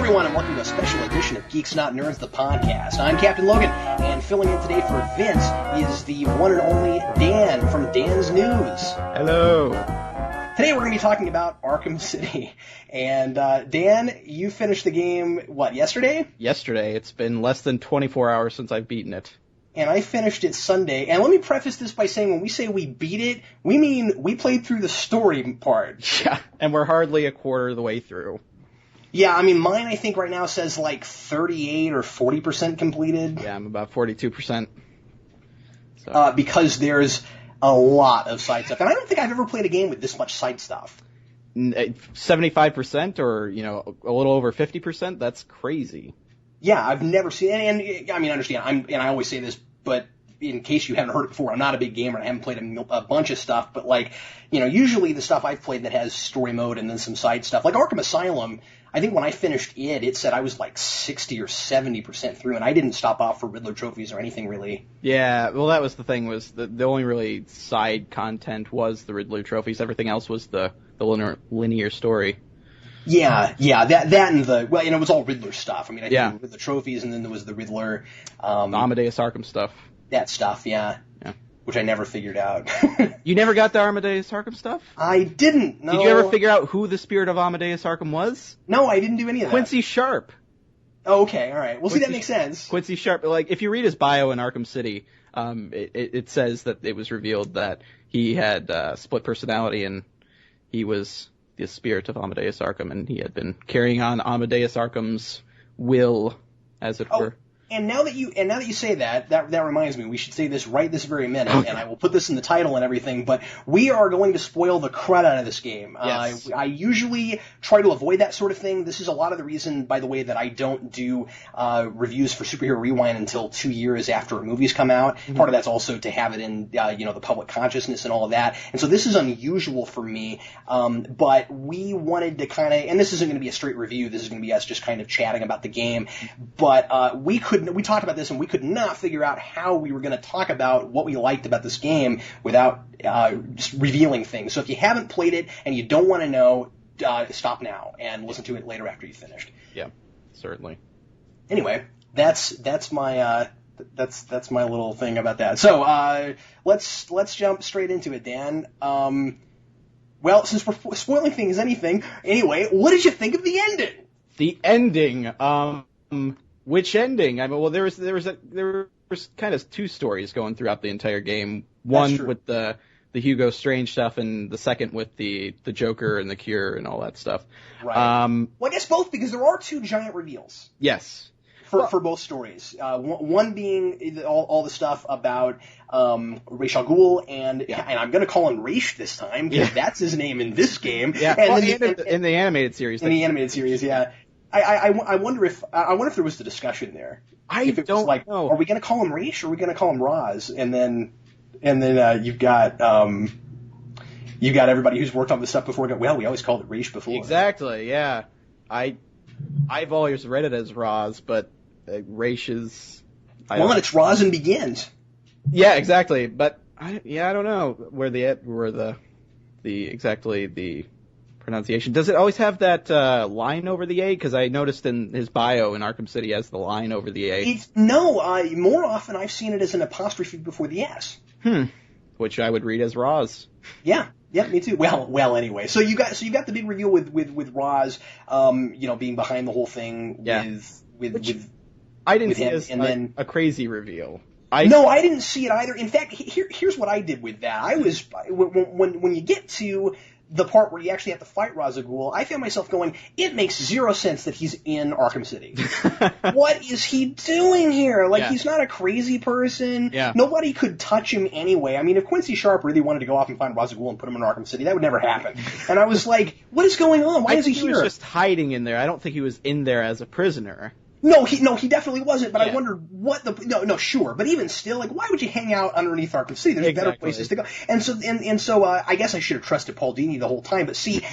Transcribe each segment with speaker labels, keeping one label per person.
Speaker 1: everyone, and welcome to a special edition of Geeks Not Nerds, the podcast. I'm Captain Logan, and filling in today for Vince is the one and only Dan from DanzNewz.
Speaker 2: Hello.
Speaker 1: Today we're going to be talking about Arkham City. And Dan, you finished the game, what, yesterday?
Speaker 2: Yesterday. It's been less than 24 hours since I've beaten it.
Speaker 1: And I finished it Sunday. And let me preface this by saying when we say we beat it, we mean we played through the story part.
Speaker 2: Yeah, and we're hardly a quarter of the way through.
Speaker 1: Yeah, I mean, mine I think right now says like 38 or 40% completed.
Speaker 2: Yeah, I'm about 42%. So.
Speaker 1: Because there's a lot of side stuff. And I don't think I've ever played a game with this much side stuff.
Speaker 2: 75% or, a little over 50%? That's crazy.
Speaker 1: Yeah, I've never seen it. And I mean, understand, and I always say this, but in case you haven't heard it before, I'm not a big gamer and I haven't played a bunch of stuff, but usually the stuff I've played that has story mode and then some side stuff, like Arkham Asylum, I think when I finished it said I was like 60 or 70% through, and I didn't stop off for Riddler trophies or anything really.
Speaker 2: Yeah, well, that was the thing, was the only really side content was the Riddler trophies. Everything else was the linear story.
Speaker 1: Yeah, that and it was all Riddler stuff. I mean, I think Riddler trophies, and then there was the Riddler,
Speaker 2: the Amadeus Arkham stuff.
Speaker 1: That stuff, yeah. Which I never figured out.
Speaker 2: You never got the Amadeus Arkham stuff?
Speaker 1: I didn't, no.
Speaker 2: Did you ever figure out who the spirit of Amadeus Arkham was?
Speaker 1: No, I didn't do any of that.
Speaker 2: Quincy Sharp.
Speaker 1: Oh, okay, alright. Well, see, that makes sense.
Speaker 2: Quincy Sharp, if you read his bio in Arkham City, it says that it was revealed that he had split personality and he was the spirit of Amadeus Arkham, and he had been carrying on Amadeus Arkham's will, as it were.
Speaker 1: And now that you say that reminds me, we should say this right this very minute, and I will put this in the title and everything, but we are going to spoil the crud out of this game.
Speaker 2: Yes.
Speaker 1: I usually try to avoid that sort of thing. This is a lot of the reason, by the way, that I don't do reviews for Superhero Rewind until 2 years after movies come out. Mm-hmm. Part of that's also to have it in the public consciousness and all of that. And so this is unusual for me, but we wanted to kind of, and this isn't going to be a straight review, this is going to be us just kind of chatting about the game, but we talked about this and we could not figure out how we were going to talk about what we liked about this game without just revealing things. So if you haven't played it and you don't want to know, stop now and listen to it later after you've finished.
Speaker 2: Yeah, certainly.
Speaker 1: Anyway, that's my little thing about that. So let's jump straight into it, Dan. Well, since we're spoiling things, anyway, what did you think of the ending?
Speaker 2: The ending, which ending? I mean, well, there was kind of two stories going throughout the entire game. One with the Hugo Strange stuff, and the second with the Joker and the Cure and all that stuff.
Speaker 1: Right. Well, I guess both, because there are two giant reveals.
Speaker 2: Yes.
Speaker 1: For both stories. One being all the stuff about Ra's al Ghul, and I'm going to call him Raish this time, because that's his name in this game.
Speaker 2: Yeah.
Speaker 1: And
Speaker 2: in the animated series.
Speaker 1: In the animated series, yeah. I wonder if there was the discussion there.
Speaker 2: I don't know.
Speaker 1: Are we going to call him Raish, or are we going to call him Roz? And then you've got everybody who's worked on this stuff before. We always called it Raish before.
Speaker 2: Exactly. Yeah. I've always read it as Roz, but Raish is.
Speaker 1: And it's Roz and Begins.
Speaker 2: Yeah, exactly. But I don't know where the pronunciation. Does it always have that line over the A? Because I noticed in his bio in Arkham City has the line over the A.
Speaker 1: More often I've seen it as an apostrophe before the S.
Speaker 2: Which I would read as Roz.
Speaker 1: Yeah, me too. Well, anyway. So you got the big reveal with Roz, being behind the whole thing with
Speaker 2: I didn't see
Speaker 1: him,
Speaker 2: as
Speaker 1: then
Speaker 2: a crazy reveal.
Speaker 1: I didn't see it either. In fact, here's what I did with that. I was when you get to the part where you actually have to fight Ra's al Ghul, I found myself going, it makes zero sense that he's in Arkham City. What is he doing here? He's not a crazy person.
Speaker 2: Yeah.
Speaker 1: Nobody could touch him anyway. I mean, if Quincy Sharp really wanted to go off and find Ra's al Ghul and put him in Arkham City, that would never happen. And I was like, what is going on? Why is he here?
Speaker 2: He was just hiding in there. I don't think he was in there as a prisoner.
Speaker 1: No, he definitely wasn't, but I wondered sure. But even still, why would you hang out underneath Arkham City? There's better places to go. And so I guess I should have trusted Paul Dini the whole time. But see,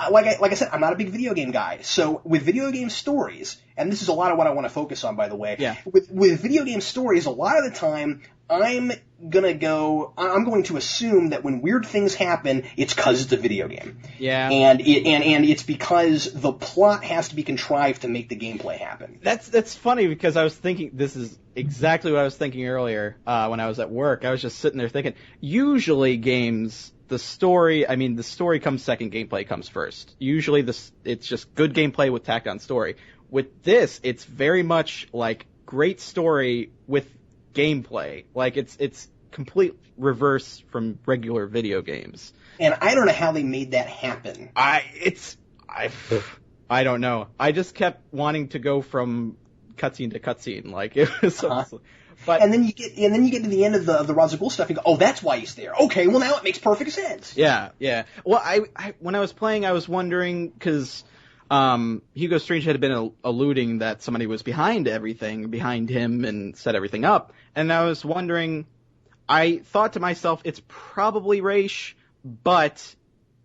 Speaker 1: like I said, I'm not a big video game guy. So with video game stories, and this is a lot of what I want to focus on, by the way.
Speaker 2: Yeah.
Speaker 1: With video game stories, a lot of the time, I'm going to assume that when weird things happen, it's because it's a video game.
Speaker 2: Yeah.
Speaker 1: And it's because the plot has to be contrived to make the gameplay happen.
Speaker 2: That's funny because I was thinking, this is exactly what I was thinking earlier, when I was at work. I was just sitting there thinking, usually games, the story comes second, gameplay comes first. Usually it's just good gameplay with tacked on story. With this, it's very much like great story with gameplay. Like it's complete reverse from regular video games.
Speaker 1: And I don't know how they made that happen.
Speaker 2: I don't know. I just kept wanting to go from cutscene to cutscene. Like it was but
Speaker 1: and then you get to the end of the Ra's al Ghul stuff and you go, oh, that's why he's there. Okay, well now it makes perfect sense.
Speaker 2: Yeah. Well, I when I was playing, I was wondering because Hugo Strange had been alluding that somebody was behind him and set everything up. And I was wondering, I thought to myself, it's probably Raish, but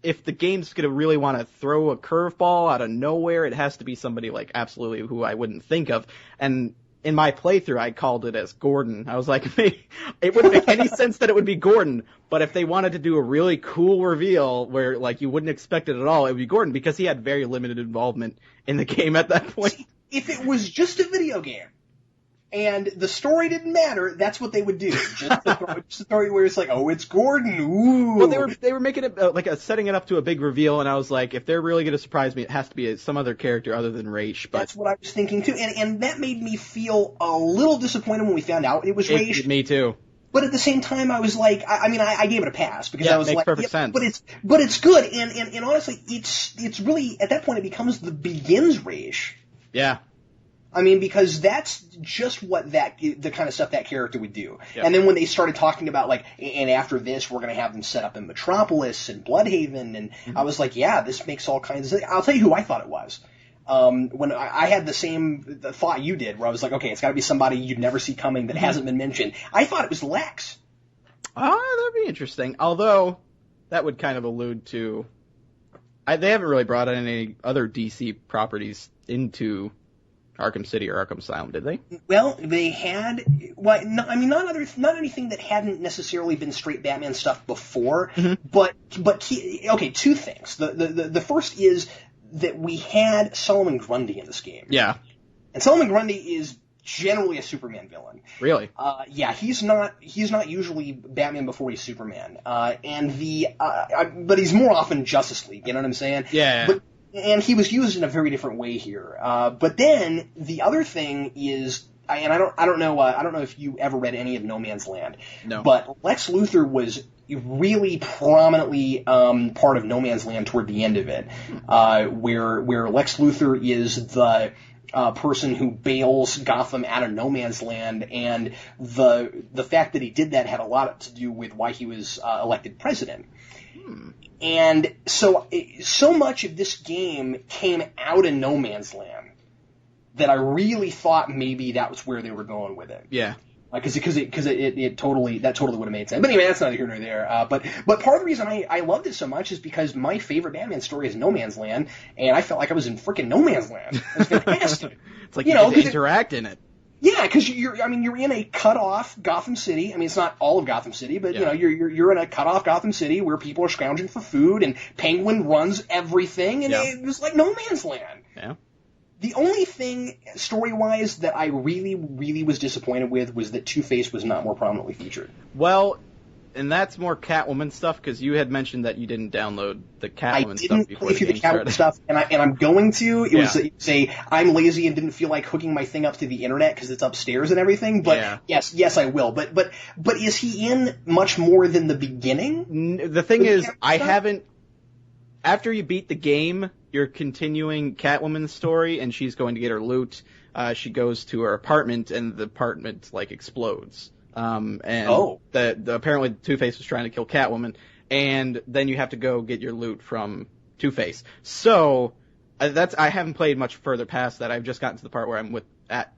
Speaker 2: if the game's going to really want to throw a curveball out of nowhere, it has to be somebody like absolutely who I wouldn't think of. And in my playthrough, I called it as Gordon. I was like, it wouldn't make any sense that it would be Gordon, but if they wanted to do a really cool reveal where like you wouldn't expect it at all, it would be Gordon because he had very limited involvement in the game at that point.
Speaker 1: See, if it was just a video game and the story didn't matter, that's what they would do. Just the story where it's like, oh, it's Gordon. Ooh.
Speaker 2: Well, they were making it setting it up to a big reveal, and I was like, if they're really going to surprise me, it has to be some other character other than Raish. But
Speaker 1: that's what I was thinking too, and that made me feel a little disappointed when we found out it was Raish.
Speaker 2: Me too.
Speaker 1: But at the same time, I was like, I gave it a pass because I was
Speaker 2: makes
Speaker 1: like,
Speaker 2: perfect sense.
Speaker 1: But it's good, and honestly, it's really at that point it becomes the Begins Raish.
Speaker 2: Yeah.
Speaker 1: I mean, because that's just what the kind of stuff that character would do.
Speaker 2: Yep.
Speaker 1: And then when they started talking about, like, and after this, we're going to have them set up in Metropolis and Bloodhaven, and I was like, yeah, this makes all kinds of sense. I'll tell you who I thought it was. When I had the same thought you did, where I was like, okay, it's got to be somebody you'd never see coming that hasn't been mentioned. I thought it was Lex.
Speaker 2: Oh, that'd be interesting. Although, that would kind of allude to... they haven't really brought in any other DC properties into Arkham City or Arkham Asylum, did they?
Speaker 1: Well, they had. Well, not anything that hadn't necessarily been straight Batman stuff before. Mm-hmm. But two things. The first is that we had Solomon Grundy in this game.
Speaker 2: Yeah.
Speaker 1: And Solomon Grundy is generally a Superman villain.
Speaker 2: Really?
Speaker 1: Yeah, he's not usually Batman before he's Superman. But he's more often Justice League. You know what I'm saying?
Speaker 2: Yeah.
Speaker 1: And he was used in a very different way here. But then the other thing is, and I don't know if you ever read any of No Man's Land.
Speaker 2: No.
Speaker 1: But Lex Luthor was really prominently part of No Man's Land toward the end of it, where Lex Luthor is the person who bails Gotham out of No Man's Land, and the fact that he did that had a lot to do with why he was elected president. And so much of this game came out of No Man's Land that I really thought maybe that was where they were going with it.
Speaker 2: Yeah.
Speaker 1: Because it totally would have made sense. But anyway, that's neither here nor there. But part of the reason I love this so much is because my favorite Batman story is No Man's Land, and I felt like I was in frickin' No Man's Land. It was fantastic.
Speaker 2: It's like you get to interact in it.
Speaker 1: Yeah, because you're in a cut-off Gotham City. I mean, it's not all of Gotham City, but you're in a cut-off Gotham City where people are scrounging for food, and Penguin runs everything, and it was like No Man's Land.
Speaker 2: Yeah.
Speaker 1: The only thing story-wise that I really, really was disappointed with was that Two-Face was not more prominently featured.
Speaker 2: Well, and that's more Catwoman stuff, because you had mentioned that you didn't download the Catwoman stuff before the game started.
Speaker 1: Catwoman stuff, and I'm going to. It was I'm lazy and didn't feel like hooking my thing up to the internet because it's upstairs and everything. But yes, I will. But is he in much more than the beginning?
Speaker 2: The thing is, I haven't. After you beat the game, you're continuing Catwoman's story, and she's going to get her loot. She goes to her apartment, and the apartment explodes. Apparently Two-Face was trying to kill Catwoman, and then you have to go get your loot from Two-Face. So I haven't played much further past that. I've just gotten to the part where I'm at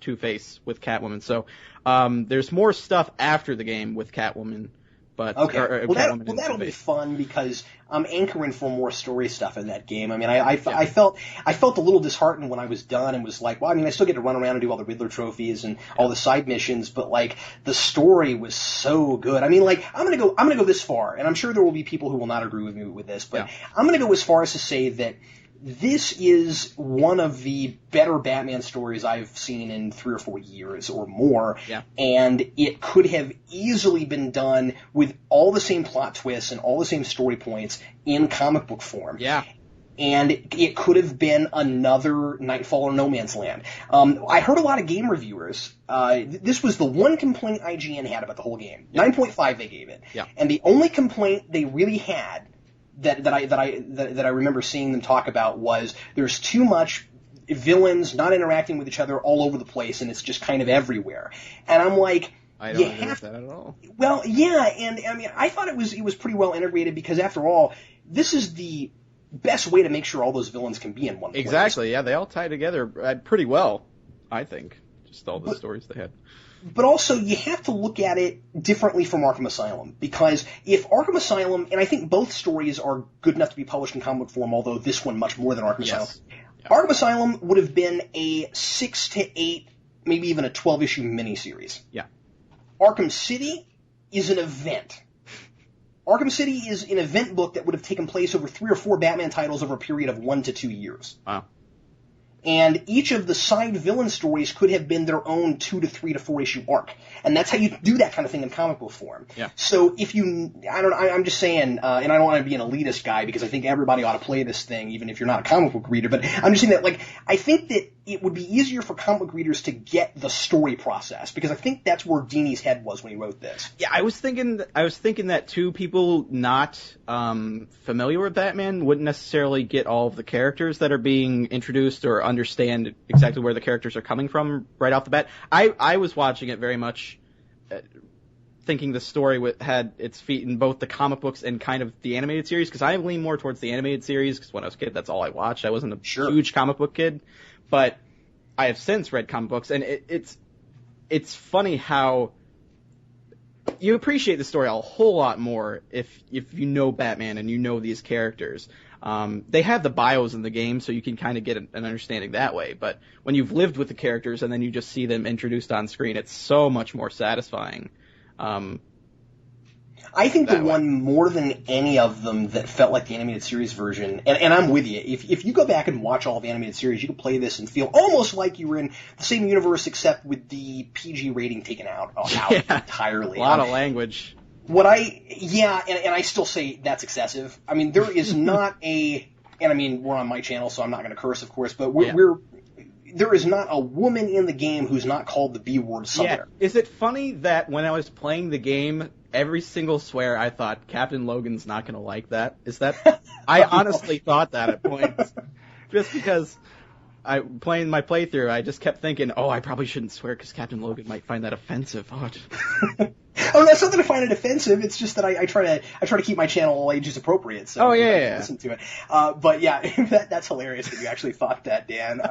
Speaker 2: Two-Face with Catwoman. So there's more stuff after the game with Catwoman, but
Speaker 1: okay.
Speaker 2: or
Speaker 1: That'll be fun because I'm anchoring for more story stuff in that game. I mean, I felt a little disheartened when I was done and was like, well, I mean, I still get to run around and do all the Riddler trophies and all the side missions, but like the story was so good. I mean, like I'm gonna go this far, and I'm sure there will be people who will not agree with me with this, but I'm gonna go as far as to say that this is one of the better Batman stories I've seen in 3 or 4 years or more, and it could have easily been done with all the same plot twists and all the same story points in comic book form.
Speaker 2: Yeah.
Speaker 1: And it could have been another Nightfall or No Man's Land. I heard a lot of game reviewers. This was the one complaint IGN had about the whole game. 9.5 they gave it.
Speaker 2: Yeah.
Speaker 1: And the only complaint they really had that I remember seeing them talk about was there's too much villains not interacting with each other all over the place, and it's just kind of everywhere. And I'm like,
Speaker 2: I don't agree with that at all.
Speaker 1: Well, yeah, and I mean, I thought it was pretty well integrated because after all, this is the best way to make sure all those villains can be in one place.
Speaker 2: Exactly. Yeah, they all tie together pretty well, I think. Just all the stories they had.
Speaker 1: But also, you have to look at it differently from Arkham Asylum, because if Arkham Asylum, and I think both stories are good enough to be published in comic book form, although this one much more than Arkham Asylum. Yeah. Arkham Asylum would have been a 6 to 8, maybe even a 12-issue miniseries.
Speaker 2: Yeah.
Speaker 1: Arkham City is an event. Arkham City is an event book that would have taken place over 3 or 4 Batman titles over a period of 1 to 2 years.
Speaker 2: Wow.
Speaker 1: And each of the side villain stories could have been their own 2 to 3 to 4 issue arc. And that's how you do that kind of thing in comic book form.
Speaker 2: Yeah.
Speaker 1: So if I'm just saying, and I don't want to be an elitist guy because I think everybody ought to play this thing, even if you're not a comic book reader, but I'm just saying that, like, I think that it would be easier for comic book readers to get the story process, because I think that's where Dini's head was when he wrote this.
Speaker 2: Yeah, I was thinking that too. People not familiar with Batman wouldn't necessarily get all of the characters that are being introduced or understand exactly where the characters are coming from right off the bat. I was watching it very much thinking the story had its feet in both the comic books and kind of the animated series, because I lean more towards the animated series, because when I was a kid, that's all I watched. I wasn't a huge comic book kid, but I have since read comic books, and it's funny how you appreciate the story a whole lot more if you know Batman and you know these characters. They have the bios in the game, so you can kind of get an understanding that way. But when you've lived with the characters and then you just see them introduced on screen, it's so much more satisfying.
Speaker 1: I think the one more than any of them that felt like the animated series version, and I'm with you, if you go back and watch all the animated series, you can play this and feel almost like you were in the same universe except with the PG rating taken out entirely.
Speaker 2: A lot of language.
Speaker 1: And I still say that's excessive. I mean, there is not and I mean, we're on my channel, so I'm not going to curse, of course, but there is not a woman in the game who's not called the B word somewhere.
Speaker 2: Yeah. Is it funny that when I was playing the game, every single swear I thought Captain Logan's not going to like that? Is that? I honestly thought that at points. Just because playing my playthrough, I just kept thinking, I probably shouldn't swear because Captain Logan might find that offensive.
Speaker 1: Oh, that's not that I find it offensive. It's just that I try to keep my channel all ages appropriate. So listen to it. But yeah, that's hilarious that you actually thought that, Dan.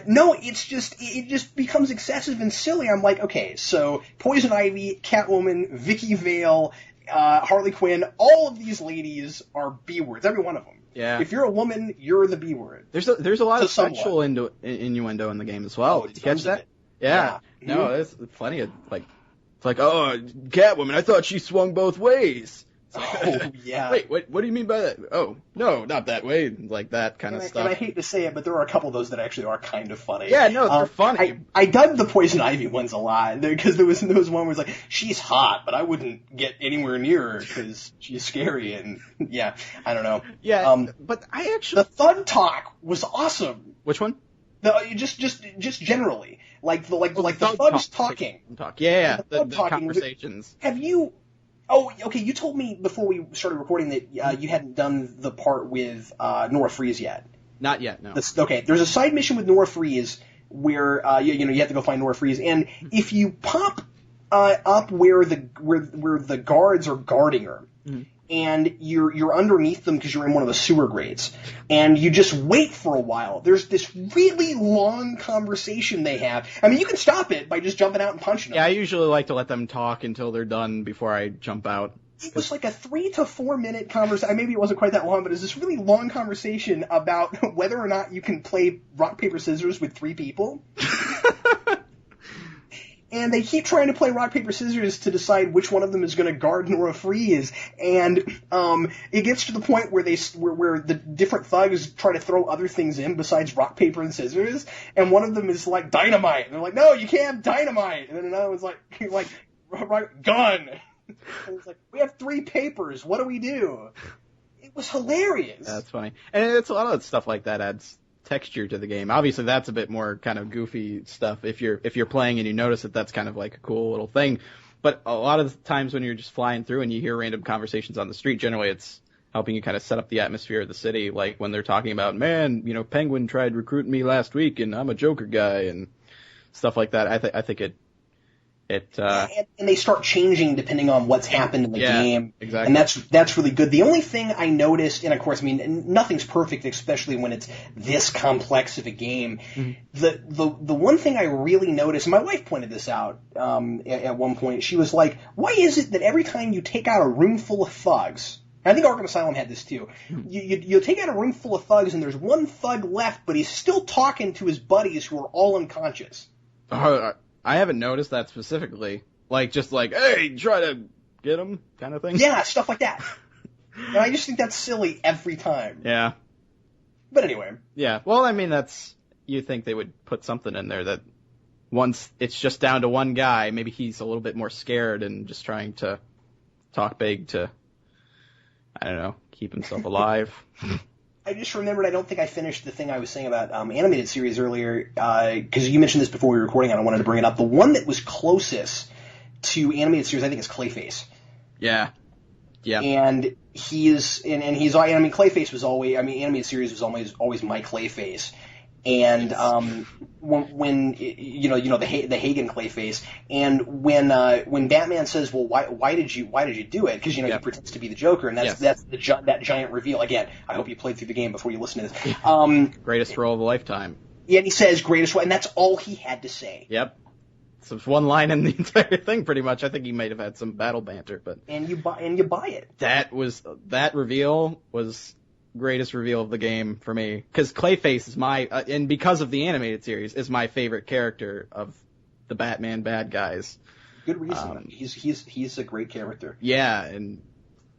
Speaker 1: No, it just becomes excessive and silly. I'm like, okay, so Poison Ivy, Catwoman, Vicky Vale, Harley Quinn, all of these ladies are B words, every one of them.
Speaker 2: Yeah.
Speaker 1: If you're a woman, you're the B word.
Speaker 2: There's a lot of sexual innuendo in the game as well. Did you catch that? Yeah. No, there's plenty of it's like, Catwoman, I thought she swung both ways.
Speaker 1: Yeah.
Speaker 2: Wait, what do you mean by that? Oh, no, not that way. Like that kind of stuff.
Speaker 1: And I hate to say it, but there are a couple of those that actually are kind of funny.
Speaker 2: Yeah, no, they're funny.
Speaker 1: I dug the Poison Ivy ones a lot, because there was one where it's like, she's hot, but I wouldn't get anywhere near her because she's scary, and yeah, I don't know.
Speaker 2: Yeah, but I actually...
Speaker 1: The Thud Talk was awesome.
Speaker 2: Which one?
Speaker 1: Just generally. Like the thugs talking.
Speaker 2: Yeah, the conversations.
Speaker 1: Have you... Oh, okay, you told me before we started recording that you hadn't done the part with Nora Freeze yet.
Speaker 2: Not yet, no.
Speaker 1: Okay, there's a side mission with Nora Freeze where you have to go find Nora Freeze, and if you pop up where the guards are guarding her, and you're underneath them because you're in one of the sewer grates, and you just wait for a while. There's this really long conversation they have. I mean, you can stop it by just jumping out and punching them.
Speaker 2: Yeah, I usually like to let them talk until they're done before I jump out.
Speaker 1: It was like a 3 to 4 minute conversation. Maybe it wasn't quite that long, but it was this really long conversation about whether or not you can play rock, paper, scissors with 3 people. And they keep trying to play rock, paper, scissors to decide which one of them is going to guard Nora Freeze. And it gets to the point where where the different thugs try to throw other things in besides rock, paper, and scissors. And one of them is like dynamite. And they're like, no, you can't have dynamite. And then another one's like gun. And it's like, we have 3 papers. What do we do? It was hilarious.
Speaker 2: That's funny. And it's a lot of stuff like that adds texture to the game. Obviously, that's a bit more kind of goofy stuff if you're playing and you notice that that's kind of like a cool little thing. But a lot of the times when you're just flying through and you hear random conversations on the street, generally it's helping you kind of set up the atmosphere of the city. Like when they're talking about, man, Penguin tried recruiting me last week and I'm a Joker guy and stuff like that. I think it
Speaker 1: and they start changing depending on what's happened in the game.
Speaker 2: Exactly.
Speaker 1: And that's really good. The only thing I noticed, and of course, I mean, nothing's perfect, especially when it's this complex of a game. Mm-hmm. The one thing I really noticed, and my wife pointed this out at one point, she was like, why is it that every time you take out a room full of thugs, I think Arkham Asylum had this too. You take out a room full of thugs and there's one thug left, but he's still talking to his buddies who are all unconscious.
Speaker 2: I haven't noticed that specifically. Just like, hey, try to get him kind of thing.
Speaker 1: Yeah, stuff like that. And I just think that's silly every time.
Speaker 2: Yeah.
Speaker 1: But anyway.
Speaker 2: Yeah. Well, I mean, you think they would put something in there that once it's just down to one guy, maybe he's a little bit more scared and just trying to talk big to, I don't know, keep himself alive.
Speaker 1: I just remembered I don't think I finished the thing I was saying about animated series earlier, because you mentioned this before we were recording and I wanted to bring it up. The one that was closest to animated series, I think, is Clayface.
Speaker 2: Yeah. Yeah.
Speaker 1: And he's Clayface was always, animated series was always my Clayface. And when the Hagen Clayface, and when Batman says, well, why did you do it? Because he pretends to be the Joker, and that's that giant reveal. Again, I hope you played through the game before you listen to this.
Speaker 2: Greatest role of a lifetime.
Speaker 1: Yeah, and he says greatest role, and that's all he had to say.
Speaker 2: Yep. So it's one line in the entire thing, pretty much. I think he might have had some battle banter, but
Speaker 1: and you buy it.
Speaker 2: That reveal was greatest reveal of the game for me, because Clayface is and because of the animated series, is my favorite character of the Batman bad guys.
Speaker 1: Good reason. He's a great character.
Speaker 2: Yeah, and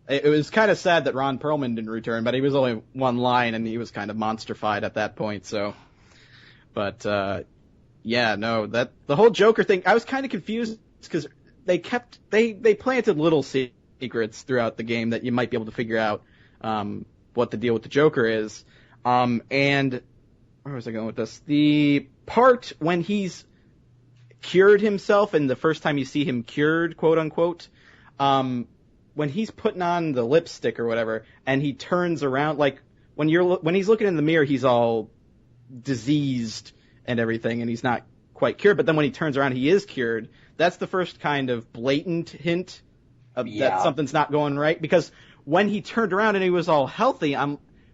Speaker 2: it was kind of sad that Ron Perlman didn't return, but he was only one line and he was kind of monsterfied at that point. So, but the whole Joker thing, I was kind of confused because they planted little secrets throughout the game that you might be able to figure out what the deal with the Joker is. And where was I going with this? The part when he's cured himself, and the first time you see him cured, quote unquote, when he's putting on the lipstick or whatever, and he turns around, like when he's looking in the mirror, he's all diseased and everything, and he's not quite cured. But then when he turns around, he is cured. That's the first kind of blatant hint of that something's not going right, because when he turned around and he was all healthy,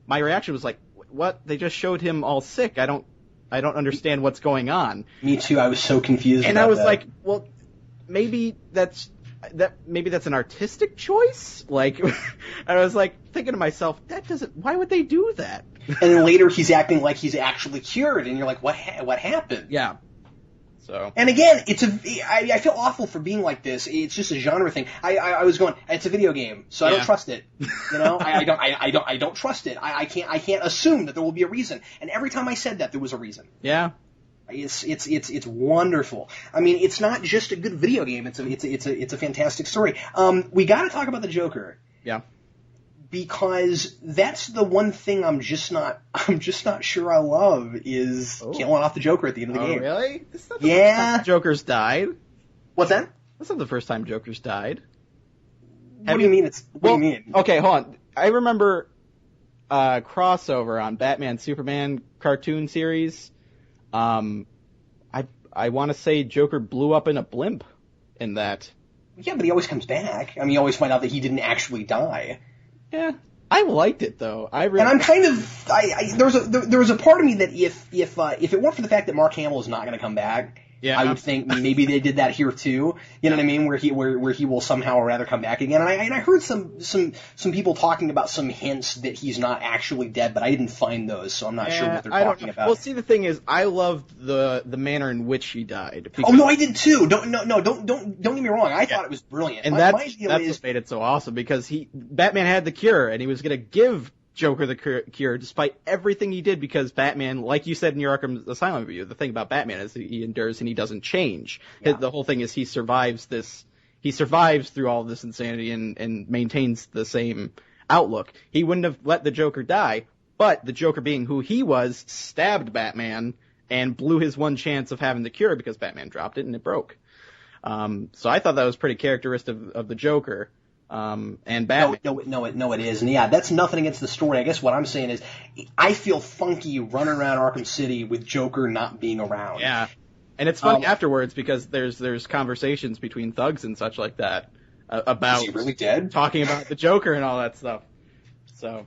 Speaker 2: my reaction was like, what? They just showed him all sick. I don't understand what's going on. Me
Speaker 1: too. I was so confused.
Speaker 2: And I was like, well, maybe that's an artistic choice. Like, and I was like thinking to myself, why would they do that?
Speaker 1: And then later he's acting like he's actually cured, and you're like, what happened?
Speaker 2: Yeah. So.
Speaker 1: And again, I feel awful for being like this. It's just a genre thing. I was going, it's a video game, so I don't trust it. I don't trust it. I can't assume that there will be a reason. And every time I said that, there was a reason.
Speaker 2: Yeah.
Speaker 1: It's wonderful. I mean, it's not just a good video game. It's a fantastic story. We got to talk about the Joker.
Speaker 2: Yeah.
Speaker 1: Because that's the one thing I'm just not sure I love is killing off the Joker at the end of the game.
Speaker 2: Oh, really? That's not the first time Joker's died.
Speaker 1: What's that?
Speaker 2: That's not the first time Joker's died.
Speaker 1: What do you mean? What do you mean?
Speaker 2: Okay, hold on. I remember a crossover on Batman Superman cartoon series. I want to say Joker blew up in a blimp in that.
Speaker 1: Yeah, but he always comes back. I mean, you always find out that he didn't actually die.
Speaker 2: Yeah. I liked it though.
Speaker 1: And I'm kind of there was a part of me that if it weren't for the fact that Mark Hamill is not going to come back,
Speaker 2: yeah.
Speaker 1: I would think maybe they did that here too. You know what I mean? Where he will somehow or rather come back again. And I heard some people talking about some hints that he's not actually dead, but I didn't find those, so I'm not sure what they're talking about.
Speaker 2: Well, see, the thing is, I loved the manner in which he died.
Speaker 1: Oh no, I did too. Don't get me wrong. I thought it was brilliant.
Speaker 2: And that's what made it so awesome, because Batman had the cure and he was going to give Joker the cure despite everything he did, because Batman, like you said in your Arkham Asylum review, the thing about Batman is he endures and he doesn't change. Yeah. The whole thing is he survives through all this insanity and maintains the same outlook. He wouldn't have let the Joker die, but the Joker, being who he was, stabbed Batman and blew his one chance of having the cure because Batman dropped it and it broke. So I thought that was pretty characteristic of the Joker. And Batman.
Speaker 1: No, it is. And yeah, that's nothing against the story. I guess what I'm saying is, I feel funky running around Arkham City with Joker not being around.
Speaker 2: Yeah. And it's funny afterwards, because there's conversations between thugs and such like that about
Speaker 1: is he really dead?
Speaker 2: Talking about the Joker and all that stuff. So.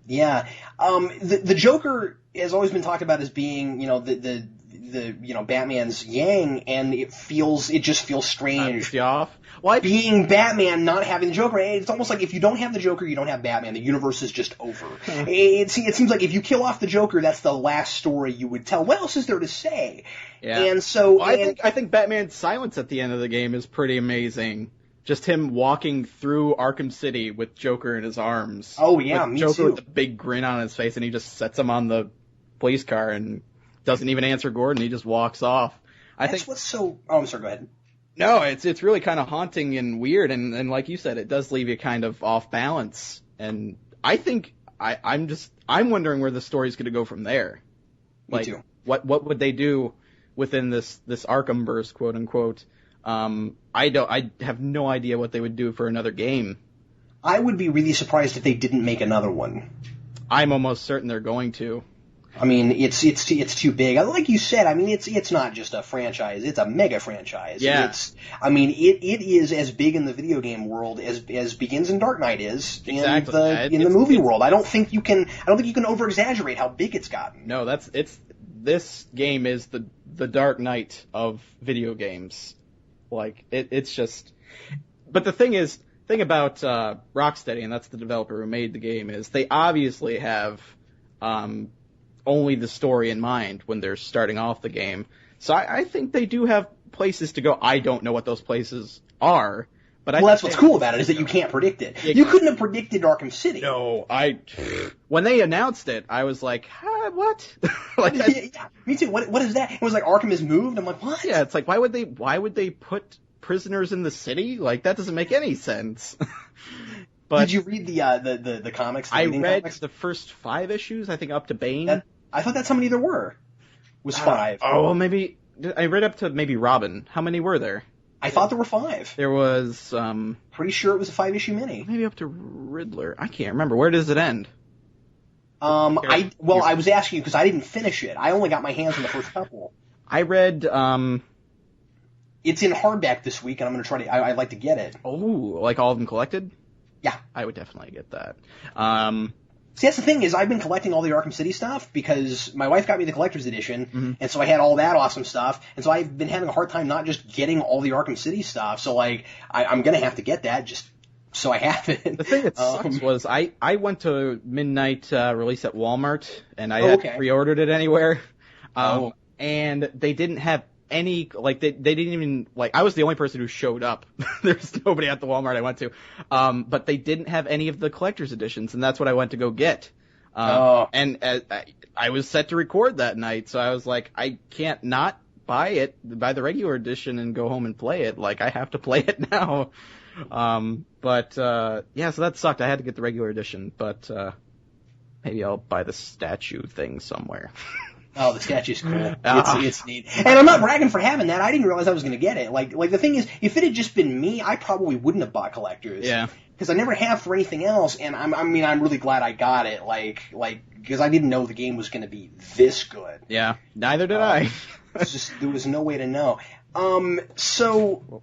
Speaker 1: Yeah. The Joker has always been talked about as being, the Batman's yang, and it just feels strange.
Speaker 2: Off.
Speaker 1: Being Batman, not having the Joker, it's almost like if you don't have the Joker, you don't have Batman. The universe is just over. It seems like if you kill off the Joker, that's the last story you would tell. What else is there to say?
Speaker 2: Yeah.
Speaker 1: And so,
Speaker 2: I think Batman's silence at the end of the game is pretty amazing. Just him walking through Arkham City with Joker in his arms.
Speaker 1: Oh yeah, me
Speaker 2: Joker
Speaker 1: too.
Speaker 2: With a big grin on his face, and he just sets him on the police car and doesn't even answer Gordon. He just walks off.
Speaker 1: That's what's so. Oh, I'm sorry. Go ahead.
Speaker 2: No, it's really kind of haunting and weird, and like you said, it does leave you kind of off balance. And I think I'm wondering where the story's going to go from there.
Speaker 1: Me too.
Speaker 2: What would they do within this Arkhamverse, quote unquote? I have no idea what they would do for another game.
Speaker 1: I would be really surprised if they didn't make another one.
Speaker 2: I'm almost certain they're going to.
Speaker 1: I mean, it's too big. Like you said, I mean, it's not just a franchise; it's a mega franchise.
Speaker 2: Yeah.
Speaker 1: It is as big in the video game world as Begins and Dark Knight is
Speaker 2: exactly.
Speaker 1: in the movie world. I don't think you can over exaggerate how big it's gotten.
Speaker 2: No, this game is the Dark Knight of video games. Like it's just. But the thing about Rocksteady, and that's the developer who made the game, is they obviously have only the story in mind when they're starting off the game. So I think they do have places to go. I don't know what those places are, but
Speaker 1: that's what's cool about it, is that you can't predict it.
Speaker 2: Yeah,
Speaker 1: you couldn't have predicted Arkham City.
Speaker 2: No, when they announced it, I was like, what?
Speaker 1: Yeah, me too. What is that? It was like Arkham has moved. I'm like, what?
Speaker 2: Yeah, it's like, why would they put prisoners in the city? Like, that doesn't make any sense. But
Speaker 1: did you read the comics?
Speaker 2: I read the first 5 issues, I think, up to Bane.
Speaker 1: I thought that's how many there were. Was 5.
Speaker 2: Oh, well, maybe I read up to maybe Robin. How many were there?
Speaker 1: I thought there were 5.
Speaker 2: There was
Speaker 1: pretty sure it was a 5-issue mini.
Speaker 2: Maybe up to Riddler. I can't remember. Where does it end?
Speaker 1: I was asking you because I didn't finish it. I only got my hands on the first couple.
Speaker 2: I read
Speaker 1: it's in hardback this week, and I'm going to try to. I'd like to get it.
Speaker 2: Oh, like all of them collected?
Speaker 1: Yeah,
Speaker 2: I would definitely get that.
Speaker 1: See, that's the thing, is I've been collecting all the Arkham City stuff because my wife got me the collector's edition, and so I had all that awesome stuff, and so I've been having a hard time not just getting all the Arkham City stuff, so like, I'm going to have to get that just so I have it.
Speaker 2: The thing that sucks was I went to midnight release at Walmart, and I hadn't pre-ordered it anywhere, and they didn't have any, like, they didn't even, like, I was the only person who showed up. There's nobody at the Walmart I went to. But they didn't have any of the collector's editions, and that's what I went to go get. And I was set to record that night, so I was like, I can't not buy the regular edition and go home and play it. Like, I have to play it now. Yeah, so that sucked. I had to get the regular edition, but maybe I'll buy the statue thing somewhere.
Speaker 1: Oh, the statue's cool. It's neat. And I'm not bragging for having that. I didn't realize I was going to get it. Like the thing is, if it had just been me, I probably wouldn't have bought collectors.
Speaker 2: Yeah.
Speaker 1: Because I never have for anything else, and I'm really glad I got it. Because I didn't know the game was going to be this good.
Speaker 2: Yeah. Neither did I.
Speaker 1: It's just, there was no way to know. So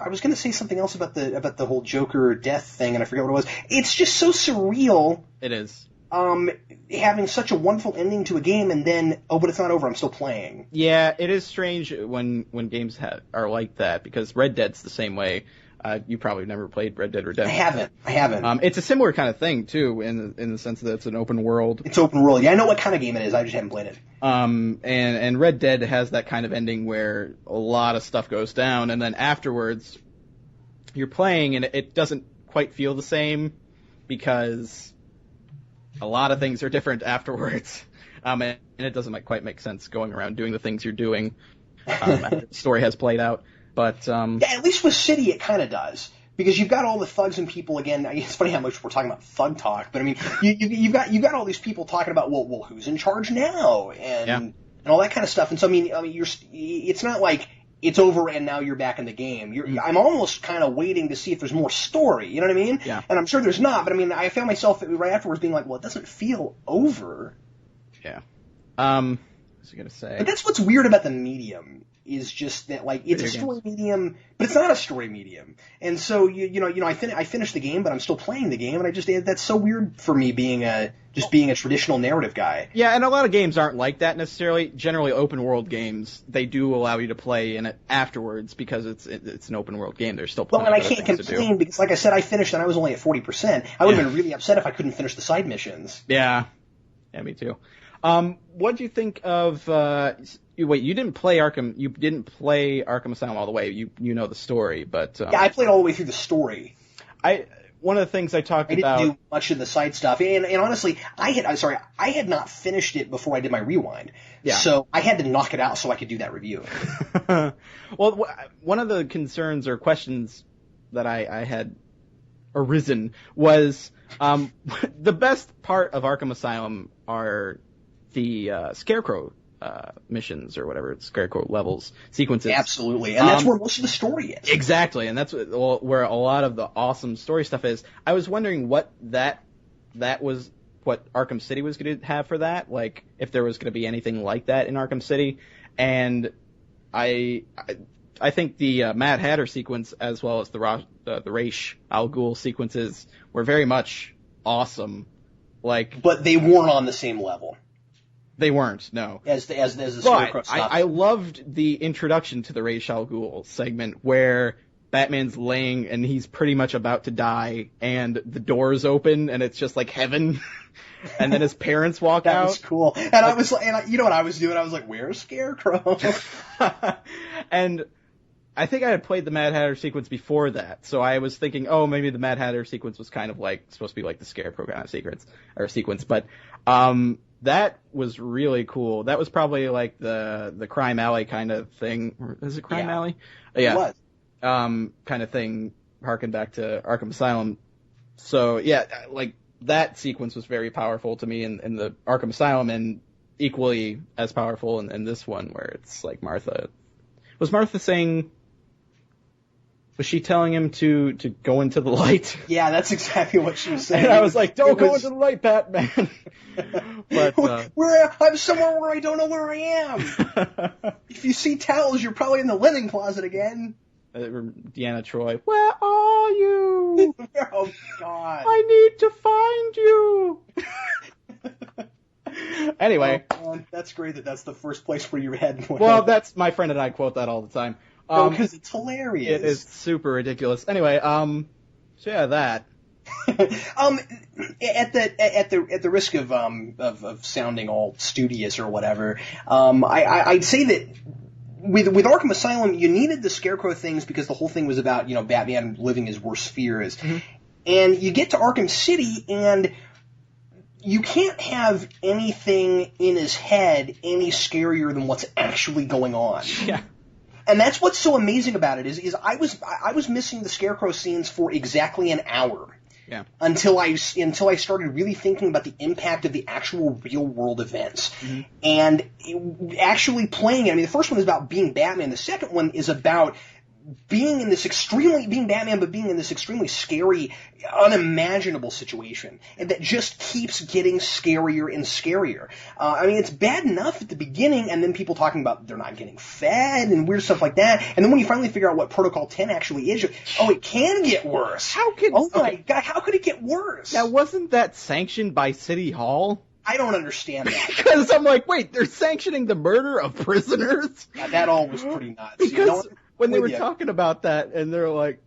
Speaker 1: I was going to say something else about the whole Joker death thing, and I forget what it was. It's just so surreal.
Speaker 2: It is.
Speaker 1: Having such a wonderful ending to a game, and then, but it's not over, I'm still playing.
Speaker 2: Yeah, it is strange when games are like that, because Red Dead's the same way. You probably never played Red Dead Redemption.
Speaker 1: I haven't.
Speaker 2: It's a similar kind of thing, too, in the sense that it's an open world.
Speaker 1: It's open world. Yeah, I know what kind of game it is, I just haven't played it.
Speaker 2: And Red Dead has that kind of ending where a lot of stuff goes down, and then afterwards, you're playing, and it doesn't quite feel the same, because a lot of things are different afterwards, and it doesn't quite make sense going around doing the things you're doing after the story has played out. But
Speaker 1: yeah, at least with City, it kind of does, because you've got all the thugs and people again. It's funny how much we're talking about thug talk, but I mean, you've got all these people talking about well, who's in charge now, and all that kind of stuff. And so I mean, it's not like it's over and now you're back in the game. I'm almost kind of waiting to see if there's more story. You know what I mean?
Speaker 2: Yeah.
Speaker 1: And I'm sure there's not, but I mean, I found myself right afterwards being like, well, it doesn't feel over.
Speaker 2: Yeah. What was I gonna say?
Speaker 1: But that's what's weird about the medium, is just that, like, it's a story medium, but it's not a story medium. And so I finished the game, but I'm still playing the game, and that's so weird for me being a traditional narrative guy.
Speaker 2: Yeah, and a lot of games aren't like that necessarily. Generally, open world games, they do allow you to play in it afterwards, because it's an open world game. There's still plenty
Speaker 1: and
Speaker 2: of
Speaker 1: I
Speaker 2: other
Speaker 1: can't
Speaker 2: things to do.
Speaker 1: complain, because like I said, I finished and I was only at 40%. I would have been really upset if I couldn't finish the side missions.
Speaker 2: Yeah, me too. What do you think of? Wait, you didn't play Arkham. You didn't play Arkham Asylum all the way. You know the story, but
Speaker 1: yeah, I played all the way through the story.
Speaker 2: One of the things I talked about.
Speaker 1: I didn't do much of the side stuff, and honestly, I had not finished it before I did my rewind.
Speaker 2: Yeah.
Speaker 1: So I had to knock it out so I could do that review.
Speaker 2: Well, one of the concerns or questions that I had arisen was the best part of Arkham Asylum are the Scarecrow missions, or whatever, Scarecrow levels, sequences.
Speaker 1: Absolutely, and that's where most of the story is.
Speaker 2: Exactly, and that's where a lot of the awesome story stuff is. I was wondering what that was, what Arkham City was going to have for that, like if there was going to be anything like that in Arkham City, and I think the Mad Hatter sequence, as well as the Ra's al Ghul sequences, were very much awesome.
Speaker 1: But they weren't on the same level.
Speaker 2: They weren't, no.
Speaker 1: As the Scarecrow stuff.
Speaker 2: I loved the introduction to the Ra's al Ghul segment, where Batman's laying and he's pretty much about to die, and the doors open and it's just like heaven, and then his parents walk out.
Speaker 1: That was cool. And I was like, you know what I was doing? I was like, where's Scarecrow?
Speaker 2: And I think I had played the Mad Hatter sequence before that, so I was thinking, oh, maybe the Mad Hatter sequence was kind of like supposed to be like the Scarecrow kind of sequence, but that was really cool. That was probably like the Crime Alley kind of thing. Is it Crime Alley? Yeah.
Speaker 1: It was.
Speaker 2: Kind of thing, harken back to Arkham Asylum. So yeah, like that sequence was very powerful to me in the Arkham Asylum, and equally as powerful in this one, where it's like Martha. Was Martha saying? Was she telling him to go into the light?
Speaker 1: Yeah, that's exactly what she was saying.
Speaker 2: And I was like, don't go into the light, Batman. But
Speaker 1: I'm somewhere where I don't know where I am. If you see towels, you're probably in the linen closet again.
Speaker 2: Deanna Troi, where are you?
Speaker 1: Oh, God.
Speaker 2: I need to find you. Anyway.
Speaker 1: Oh, man, that's great that's the first place where your head went.
Speaker 2: Well, that's my friend and I quote that all the time.
Speaker 1: Because it's hilarious.
Speaker 2: It is super ridiculous. Anyway, so yeah, that.
Speaker 1: At the risk of sounding all studious or whatever, I'd say that with Arkham Asylum, you needed the Scarecrow things because the whole thing was about, Batman living his worst fears. Mm-hmm. And you get to Arkham City, and you can't have anything in his head any scarier than what's actually going on.
Speaker 2: Yeah.
Speaker 1: And that's what's so amazing about it is I was missing the Scarecrow scenes for exactly an hour.
Speaker 2: Yeah.
Speaker 1: Until I started really thinking about the impact of the actual real world events. Mm-hmm. And actually playing it. I mean, the first one is about being Batman. The second one is about being Batman, but being in this extremely scary, unimaginable situation, and that just keeps getting scarier and scarier. I mean, it's bad enough at the beginning, and then people talking about they're not getting fed and weird stuff like that, and then when you finally figure out what Protocol 10 actually is, it can get worse. My God, how could it get worse?
Speaker 2: Now, wasn't that sanctioned by City Hall?
Speaker 1: I don't understand that.
Speaker 2: Because I'm like, wait, they're sanctioning the murder of prisoners?
Speaker 1: Yeah, that all was pretty nuts.
Speaker 2: Because when they were talking about that, and they're like,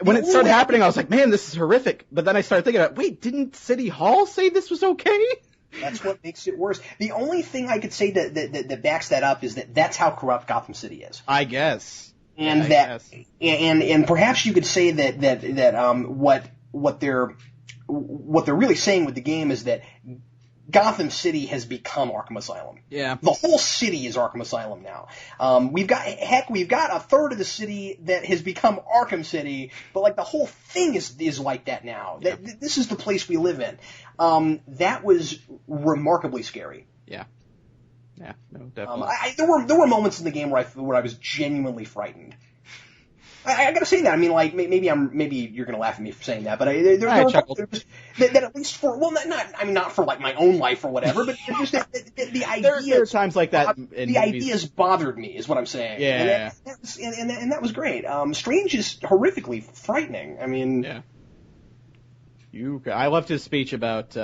Speaker 2: when it started happening, I was like, man, this is horrific. But then I started thinking, wait, didn't City Hall say this was okay?
Speaker 1: That's what makes it worse. The only thing I could say that backs that up is that that's how corrupt Gotham City is.
Speaker 2: I guess.
Speaker 1: And and perhaps you could say that what they're really saying with the game is that Gotham City has become Arkham Asylum.
Speaker 2: Yeah.
Speaker 1: The whole city is Arkham Asylum now. We've got a third of the city that has become Arkham City, but like the whole thing is like that now. Yeah. This is the place we live in. That was remarkably scary.
Speaker 2: Yeah. Yeah, no, definitely.
Speaker 1: There were moments in the game where I was genuinely frightened. I gotta say that. I mean, like, maybe you're gonna laugh at me for saying that, but that at least for, well, not for like my own life or whatever, but just the ideas.
Speaker 2: There are times like that.
Speaker 1: The ideas bothered me, is what I'm saying.
Speaker 2: Yeah.
Speaker 1: And that was great. Strange is horrifically frightening. I mean.
Speaker 2: Yeah. I loved his speech about,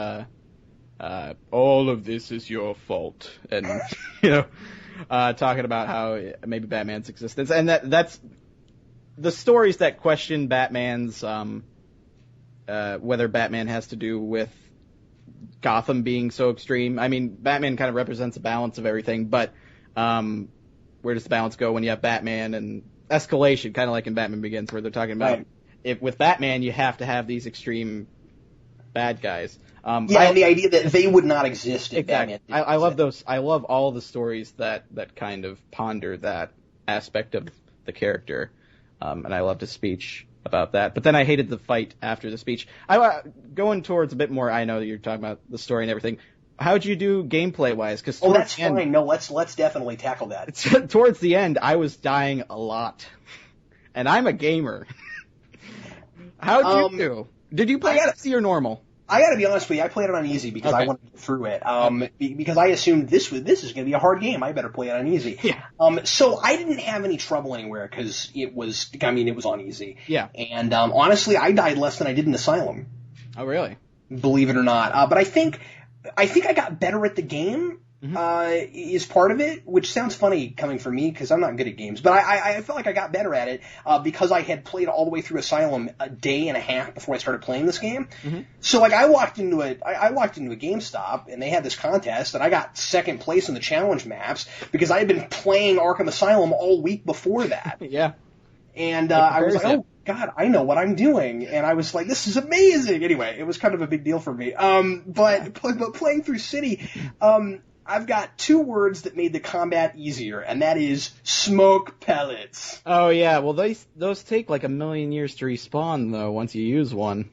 Speaker 2: all of this is your fault, and, talking about how maybe Batman's existence, and that's the stories that question Batman's, whether Batman has to do with Gotham being so extreme. I mean, Batman kind of represents a balance of everything, but where does the balance go when you have Batman and escalation, kind of like in Batman Begins, where they're talking about with Batman you have to have these extreme bad guys.
Speaker 1: And the idea that they would not exist if Batman didn't
Speaker 2: I love those. I love all the stories that kind of ponder that aspect of the character. And I loved his speech about that. But then I hated the fight after the speech. Going towards a bit more, I know that you're talking about the story and everything. How'd you do gameplay-wise?
Speaker 1: That's fine. No, let's definitely tackle that.
Speaker 2: Towards the end, I was dying a lot. And I'm a gamer. How'd you do? Did you play easy or normal?
Speaker 1: I gotta be honest with you, I played it on easy because I wanted to get through it. Because I assumed this is gonna be a hard game. I better play it on easy.
Speaker 2: Yeah.
Speaker 1: So I didn't have any trouble anywhere because it was on easy.
Speaker 2: Yeah.
Speaker 1: And honestly, I died less than I did in Asylum.
Speaker 2: Oh, really?
Speaker 1: Believe it or not. But I think I got better at the game. Is part of it, which sounds funny coming from me because I'm not good at games, but I felt like I got better at it because I had played all the way through Asylum a day and a half before I started playing this game. So like I walked into a GameStop and they had this contest and I got second place in the challenge maps because I had been playing Arkham Asylum all week before that.
Speaker 2: Yeah.
Speaker 1: And I was like, oh God, I know what I'm doing, and I was like, this is amazing. Anyway, it was kind of a big deal for me. But playing through City, I've got two words that made the combat easier, and that is smoke pellets.
Speaker 2: Oh, yeah. Well, those take like 1,000,000 years to respawn, though, once you use one.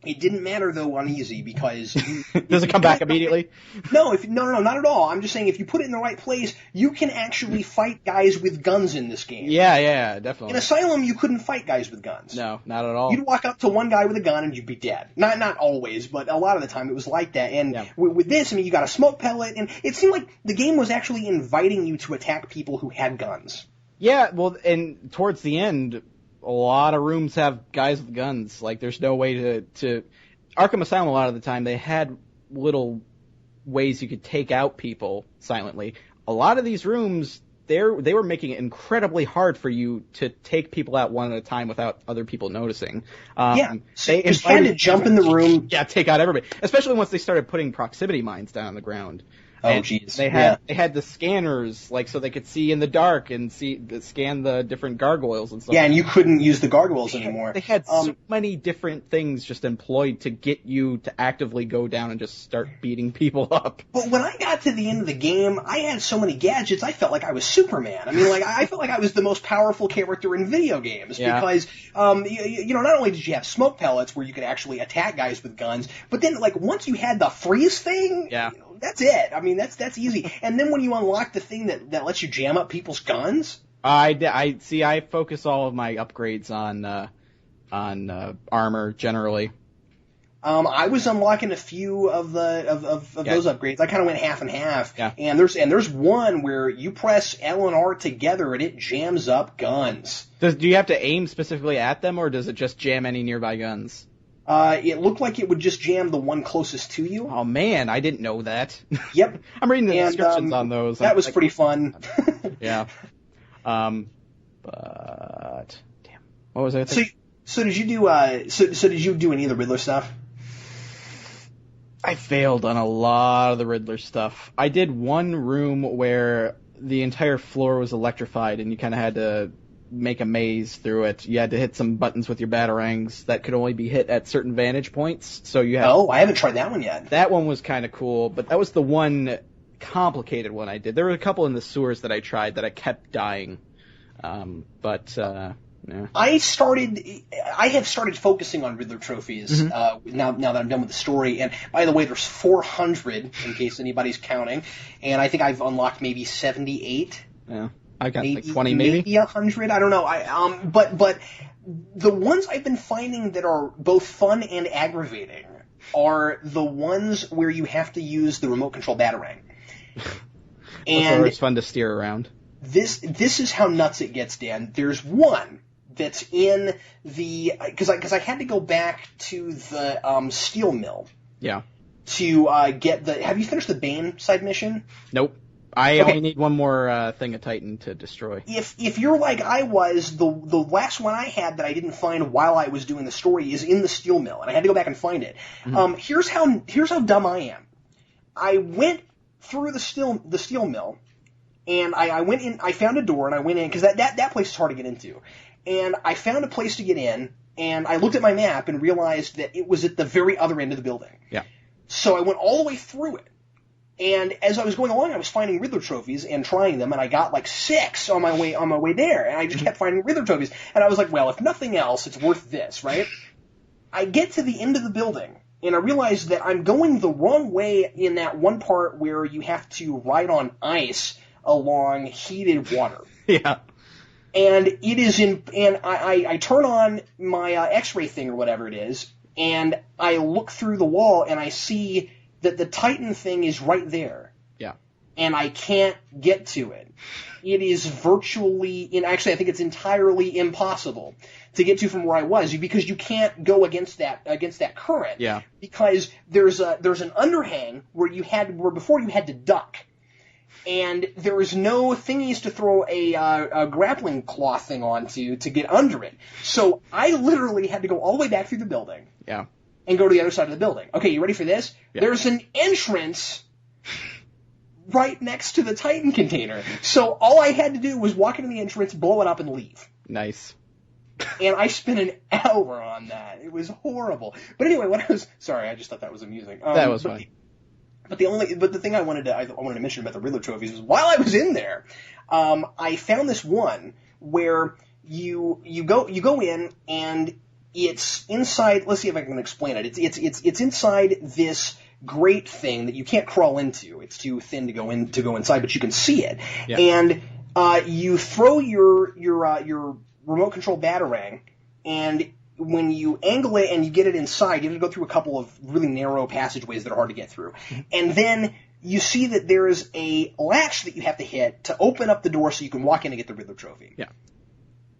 Speaker 1: It didn't matter, though, on easy, because...
Speaker 2: Does it come back immediately?
Speaker 1: No, not at all. I'm just saying, if you put it in the right place, you can actually fight guys with guns in this game.
Speaker 2: Yeah, definitely.
Speaker 1: In Asylum, you couldn't fight guys with guns.
Speaker 2: No, not at all.
Speaker 1: You'd walk up to one guy with a gun and you'd be dead. Not always, but a lot of the time it was like that. And with this, I mean, you got a smoke pellet, and it seemed like the game was actually inviting you to attack people who had guns.
Speaker 2: Yeah, well, and towards the end... a lot of rooms have guys with guns. Like, there's no way to Arkham Asylum, a lot of the time, they had little ways you could take out people silently. A lot of these rooms, they were making it incredibly hard for you to take people out one at a time without other people noticing.
Speaker 1: So you just had to jump in the room.
Speaker 2: Yeah, take out everybody. Especially once they started putting proximity mines down on the ground.
Speaker 1: Oh, jeez.
Speaker 2: They had the scanners, like, so they could see in the dark and scan the different gargoyles and stuff.
Speaker 1: Yeah, and you couldn't use the gargoyles anymore.
Speaker 2: They had so many different things just employed to get you to actively go down and just start beating people up.
Speaker 1: But when I got to the end of the game, I had so many gadgets, I felt like I was Superman. I mean, like, I felt like I was the most powerful character in video games because, not only did you have smoke pellets where you could actually attack guys with guns, but then, like, once you had the freeze thing, that's it. I mean, that's easy. And then when you unlock the thing that lets you jam up people's guns,
Speaker 2: I see. I focus all of my upgrades on armor generally.
Speaker 1: I was unlocking a few of those upgrades. I kind of went half and half.
Speaker 2: Yeah.
Speaker 1: And there's one where you press L and R together and it jams up guns.
Speaker 2: Do you have to aim specifically at them, or does it just jam any nearby guns?
Speaker 1: It looked like it would just jam the one closest to you.
Speaker 2: Oh man, I didn't know that.
Speaker 1: Yep.
Speaker 2: I'm reading the descriptions on those.
Speaker 1: That was pretty fun.
Speaker 2: Yeah. But damn, what was I thinking?
Speaker 1: So did you do so did you do any of the Riddler stuff?
Speaker 2: I failed on a lot of the Riddler stuff. I did one room where the entire floor was electrified, and you kind of had to make a maze through it. You had to hit some buttons with your batarangs that could only be hit at certain vantage points. So you had.
Speaker 1: Oh, I haven't tried that one yet.
Speaker 2: That one was kind of cool, but that was the one complicated one I did. There were a couple in the sewers that I tried that I kept dying. Yeah.
Speaker 1: I have started focusing on Riddler trophies now that I'm done with the story. And by the way, there's 400 in case anybody's counting, and I think I've unlocked maybe 78.
Speaker 2: Yeah, I got like 20, maybe
Speaker 1: 100. I don't know. But the ones I've been finding that are both fun and aggravating are the ones where you have to use the remote control batarang.
Speaker 2: And it's fun to steer around.
Speaker 1: This is how nuts it gets, Dan. There's one that's in the because I had to go back to the steel mill.
Speaker 2: Yeah.
Speaker 1: To get the. Have you finished the Bane side mission?
Speaker 2: Nope. I only need one more thing of Titan to destroy.
Speaker 1: If you're like I was, the last one I had that I didn't find while I was doing the story is in the steel mill, and I had to go back and find it. Mm-hmm. Here's how dumb I am. I went through the steel mill, and I went in. I found a door, and I went in because that place is hard to get into. And I found a place to get in, and I looked at my map and realized that it was at the very other end of the building.
Speaker 2: Yeah.
Speaker 1: So I went all the way through it. And as I was going along, I was finding Riddler trophies and trying them, and I got like 6 on my way there, and I just kept finding Riddler trophies. And I was like, well, if nothing else, it's worth this, right? I get to the end of the building, and I realize that I'm going the wrong way in that one part where you have to ride on ice along heated water.
Speaker 2: Yeah.
Speaker 1: And it is and I turn on my X-ray thing or whatever it is, and I look through the wall and I see that the Titan thing is right there.
Speaker 2: Yeah.
Speaker 1: And I can't get to it. It is virtually, actually I think it's entirely impossible to get to from where I was because you can't go against that current.
Speaker 2: Yeah.
Speaker 1: Because there's an underhang where before you had to duck. And there was no thingies to throw a grappling claw thing onto to get under it. So I literally had to go all the way back through the building.
Speaker 2: Yeah.
Speaker 1: And go to the other side of the building. Okay, you ready for this? Yeah. There's an entrance right next to the Titan container. So all I had to do was walk into the entrance, blow it up, and leave. Nice. And I spent an hour on that. It was horrible. But anyway, sorry, I just thought that was amusing.
Speaker 2: That was funny.
Speaker 1: But the thing I wanted to mention about the Riddler trophies was while I was in there, I found this one where you go in and it's inside. Let's see if I can explain it. It's inside this grate thing that you can't crawl into. It's too thin to go inside, but you can see it. Yeah. And you throw your remote control batarang, and when you angle it and you get it inside, you have to go through a couple of really narrow passageways that are hard to get through. Mm-hmm. And then you see that there is a latch that you have to hit to open up the door so you can walk in and get the Riddler trophy.
Speaker 2: Yeah.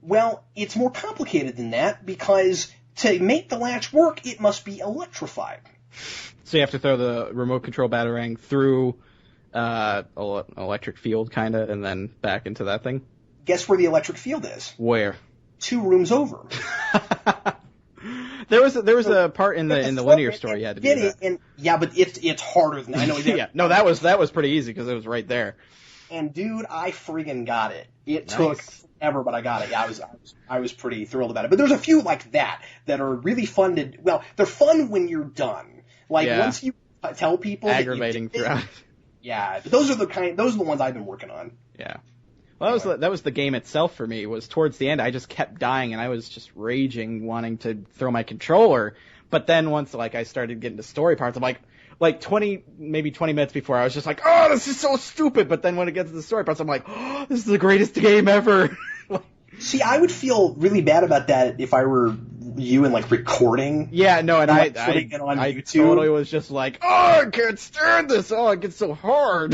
Speaker 1: Well, it's more complicated than that because to make the latch work, it must be electrified.
Speaker 2: So you have to throw the remote control batarang through electric field, kind of, and then back into that thing?
Speaker 1: Guess where the electric field is?
Speaker 2: Where?
Speaker 1: 2 rooms over.
Speaker 2: There was a part in the linear story you had to do that.
Speaker 1: But it's harder than I know.
Speaker 2: Yeah, no, that was pretty easy because it was right there.
Speaker 1: And dude, I friggin' got it. It took forever, but I got it. Yeah, I was pretty thrilled about it. But there's a few like that are really fun to. Well, they're fun when you're done. Like once you tell people,
Speaker 2: aggravating throughout.
Speaker 1: Yeah, those are the ones I've been working on.
Speaker 2: Yeah. Well, that was the game itself for me. Was towards the end, I just kept dying, and I was just raging, wanting to throw my controller. But then once I started getting to story parts, I'm like like 20 minutes before, I was just like, oh, this is so stupid. But then when it gets to the story parts, I'm like, oh, this is the greatest game ever.
Speaker 1: See, I would feel really bad about that if I were you and like recording.
Speaker 2: Yeah, no, and
Speaker 1: like, putting it on
Speaker 2: I
Speaker 1: YouTube.
Speaker 2: totally was just like, oh, I can't stand this. Oh, it gets so hard.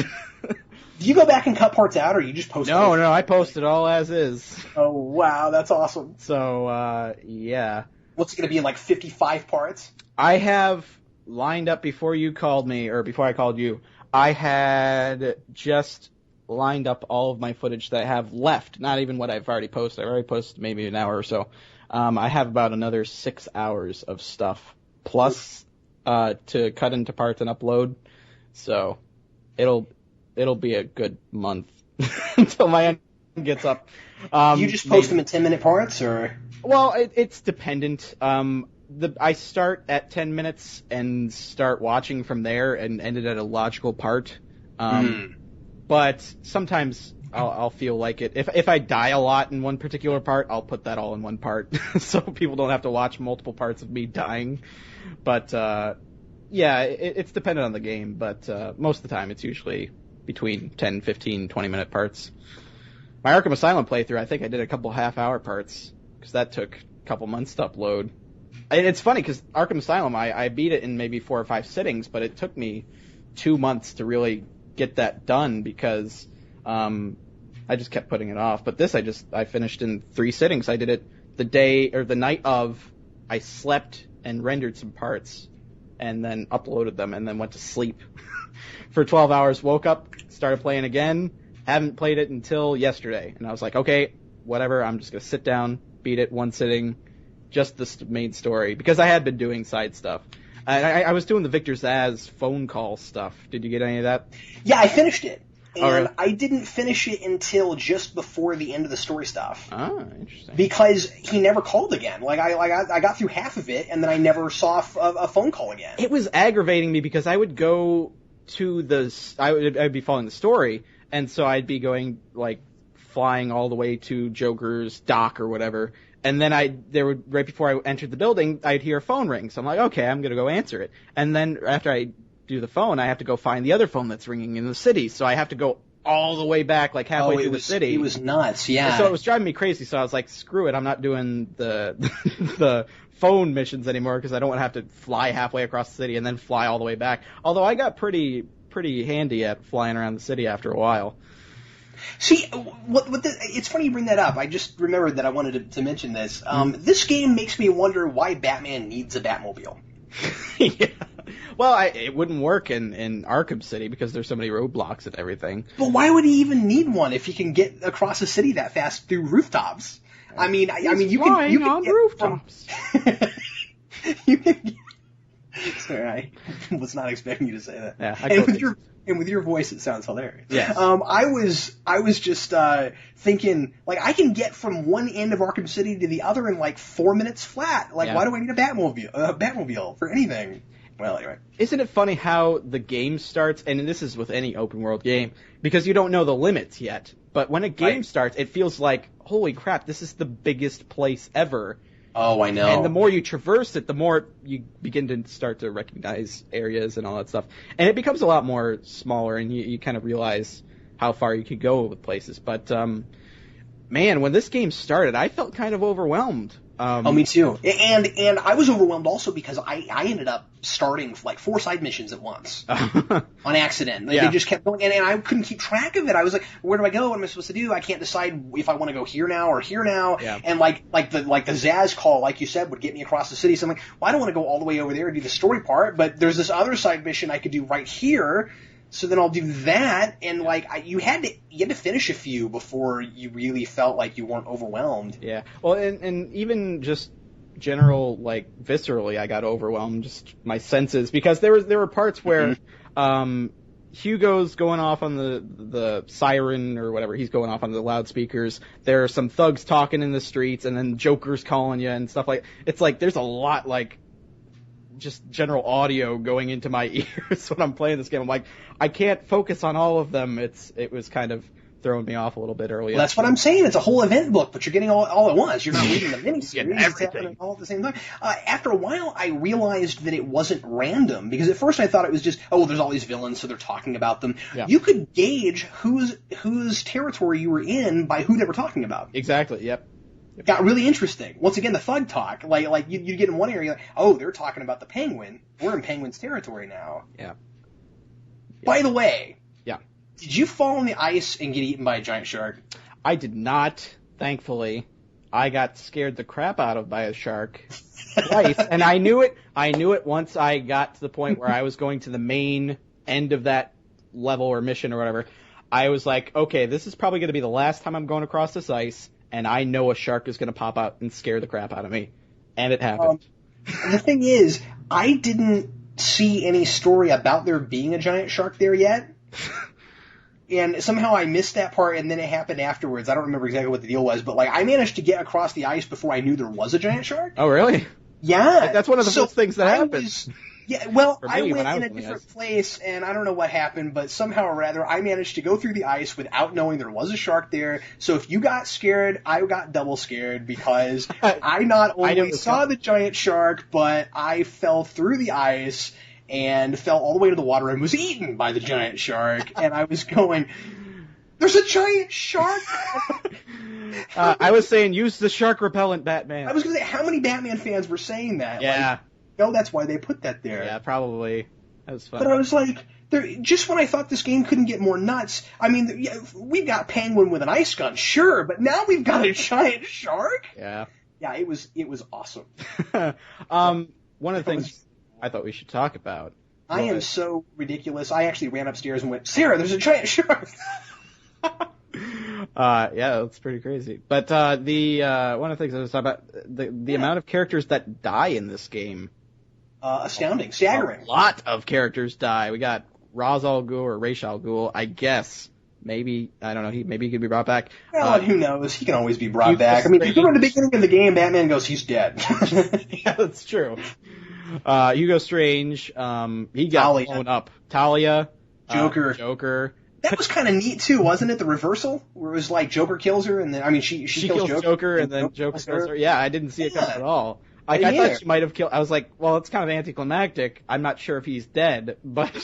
Speaker 1: Do you go back and cut parts out, or you just post?
Speaker 2: No, I post it all as is.
Speaker 1: Oh wow, that's awesome.
Speaker 2: So yeah.
Speaker 1: What's it going to be in like 55 parts?
Speaker 2: I have lined up before you called me, or before I called you. I had just lined up all of my footage that I have left. Not even what I've already posted. I've already posted maybe an hour or so. I have about another 6 hours of stuff plus to cut into parts and upload. So it'll be a good month until my end gets up.
Speaker 1: You just post them in 10-minute parts, or?
Speaker 2: Well, it's dependent. I start at 10 minutes and start watching from there and end it at a logical part. But sometimes I'll feel like it. If I die a lot in one particular part, I'll put that all in one part, so people don't have to watch multiple parts of me dying. But yeah, it's dependent on the game. But most of the time, it's usually between 10, 15, 20-minute parts. My Arkham Asylum playthrough, I think I did a couple half-hour parts, because that took a couple months to upload. And it's funny, because Arkham Asylum, I beat it in maybe 4 or 5 sittings, but it took me 2 months to really get that done, because I just kept putting it off. But this, I finished in 3 sittings. I did it the night of. I slept and rendered some parts, and then uploaded them, and then went to sleep for 12 hours, woke up, started playing again. Haven't played it until yesterday, and I was like, okay, whatever, I'm just going to sit down, beat it one sitting, just the main story, because I had been doing side stuff. I was doing the Victor Zsasz phone call stuff. Did you get any of that?
Speaker 1: Yeah, I finished it. And
Speaker 2: really?
Speaker 1: I didn't finish it until just before the end of the story stuff.
Speaker 2: Oh, interesting.
Speaker 1: Because he never called again. I got through half of it, and then I never saw a phone call again.
Speaker 2: It was aggravating me, because I would go to I'd be following the story, and so I'd be going, like, flying all the way to Joker's dock or whatever, and then right before I entered the building, I'd hear a phone ring, so I'm like, okay, I'm gonna go answer it. And then after I do the phone, I have to go find the other phone that's ringing in the city, so I have to go all the way back, like halfway through the city.
Speaker 1: It was nuts, yeah.
Speaker 2: So it was driving me crazy, so I was like, screw it, I'm not doing the the phone missions anymore, because I don't want to have to fly halfway across the city and then fly all the way back. Although I got pretty handy at flying around the city after a while.
Speaker 1: See, it's funny you bring that up. I just remembered that I wanted to mention this. This game makes me wonder why Batman needs a Batmobile.
Speaker 2: Yeah. Well, it wouldn't work in Arkham City, because there's so many roadblocks and everything.
Speaker 1: But why would he even need one if he can get across the city that fast through rooftops? I mean, you can
Speaker 2: on rooftops.
Speaker 1: You can. Sorry, I was not expecting you to say that.
Speaker 2: Yeah,
Speaker 1: and with your voice, it sounds hilarious.
Speaker 2: Yes.
Speaker 1: I was just thinking, like, I can get from one end of Arkham City to the other in like 4 minutes flat. Like, why do I need a Batmobile for anything? Well, anyway.
Speaker 2: Isn't it funny how the game starts, and this is with any open world game, because you don't know the limits yet, but when a game starts, it feels like, holy crap, this is the biggest place ever.
Speaker 1: Oh, I know.
Speaker 2: And the more you traverse it, the more you begin to start to recognize areas and all that stuff. And it becomes a lot more smaller, and you kind of realize how far you could go with places. But, man, when this game started, I felt kind of overwhelmed.
Speaker 1: Me too. And I was overwhelmed also because I ended up starting like 4 side missions at once on accident. They just kept going, and I couldn't keep track of it. I was like, where do I go? What am I supposed to do? I can't decide if I want to go here now or here now.
Speaker 2: Yeah.
Speaker 1: And like the Zsasz call, like you said, would get me across the city. So I'm like, well, I don't want to go all the way over there and do the story part, but there's this other side mission I could do right here. So then I'll do that, and like you had to finish a few before you really felt like you weren't overwhelmed.
Speaker 2: Yeah. Well, and even just general, like, viscerally, I got overwhelmed, just my senses, because there were parts where Hugo's going off on the siren or whatever, he's going off on the loudspeakers. There are some thugs talking in the streets, and then Joker's calling you and stuff like. It's like there's a lot, like, just general audio going into my ears when I'm playing this game. I'm like, I can't focus on all of them. It was kind of throwing me off a little bit early.
Speaker 1: Well, that's what I'm saying. It's a whole event book, but you're getting all at once. You're not reading the miniseries.
Speaker 2: Everything.
Speaker 1: It's happening all at the same time. After a while, I realized that it wasn't random, because at first I thought it was just, oh, well, there's all these villains, so they're talking about them.
Speaker 2: Yeah.
Speaker 1: You could gauge whose territory you were in by who they were talking about.
Speaker 2: Exactly, yep.
Speaker 1: Got really interesting. Once again, the thug talk. Like you get in one area, like, oh, they're talking about the Penguin. We're in Penguin's territory now.
Speaker 2: Yeah.
Speaker 1: By the way,
Speaker 2: yeah,
Speaker 1: did you fall on the ice and get eaten by a giant shark?
Speaker 2: I did not, thankfully. I got scared the crap out of by a shark twice, and I knew it once I got to the point where I was going to the main end of that level or mission or whatever. I was like, okay, this is probably going to be the last time I'm going across this ice, and I know a shark is going to pop out and scare the crap out of me. And it happened.
Speaker 1: The thing is, I didn't see any story about there being a giant shark there yet. And somehow I missed that part, and then it happened afterwards. I don't remember exactly what the deal was, but like I managed to get across the ice before I knew there was a giant shark.
Speaker 2: Oh, really?
Speaker 1: Yeah.
Speaker 2: Like, that's one of the first things that happens.
Speaker 1: Yeah, well,
Speaker 2: I
Speaker 1: I
Speaker 2: was
Speaker 1: went
Speaker 2: on
Speaker 1: in a
Speaker 2: the
Speaker 1: different
Speaker 2: ice.
Speaker 1: place, and I don't know what happened, but somehow or rather, I managed to go through the ice without knowing there was a shark there. So if you got scared, I got double scared, because I not only saw the giant shark, but I fell through the ice and fell all the way to the water and was eaten by the giant shark. And I was going, there's a giant shark?
Speaker 2: I was saying, use the shark repellent, Batman.
Speaker 1: I was going to say, how many Batman fans were saying that?
Speaker 2: Yeah.
Speaker 1: Like, no, that's why they put that there.
Speaker 2: Yeah, probably. That was fun.
Speaker 1: But I was like, just when I thought this game couldn't get more nuts, I mean, yeah, we've got Penguin with an ice gun, sure, but now we've got a giant shark?
Speaker 2: Yeah.
Speaker 1: Yeah, it was awesome.
Speaker 2: One of the things I thought we should talk about.
Speaker 1: I am so ridiculous. I actually ran upstairs and went, Sarah, there's a giant shark.
Speaker 2: Yeah, that's pretty crazy. But one of the things I was talking about, the amount of characters that die in this game.
Speaker 1: Astounding. Staggering.
Speaker 2: A lot of characters die. We got Ra's al Ghul or Ra's al Ghul, I guess. Maybe, I don't know, maybe he could be brought back.
Speaker 1: Well, who knows? He can always be brought back. I mean, if you remember the beginning of the game, Batman goes, he's dead.
Speaker 2: Yeah, that's true. Hugo Strange, he got blown up. Talia. Joker.
Speaker 1: That was kind of neat too, wasn't it? The reversal, where it was like Joker kills her, and then she kills
Speaker 2: Joker, and then Joker kills her. Yeah, I didn't see it coming at all. I thought she might have killed. I was like, well, it's kind of anticlimactic. I'm not sure if he's dead, but.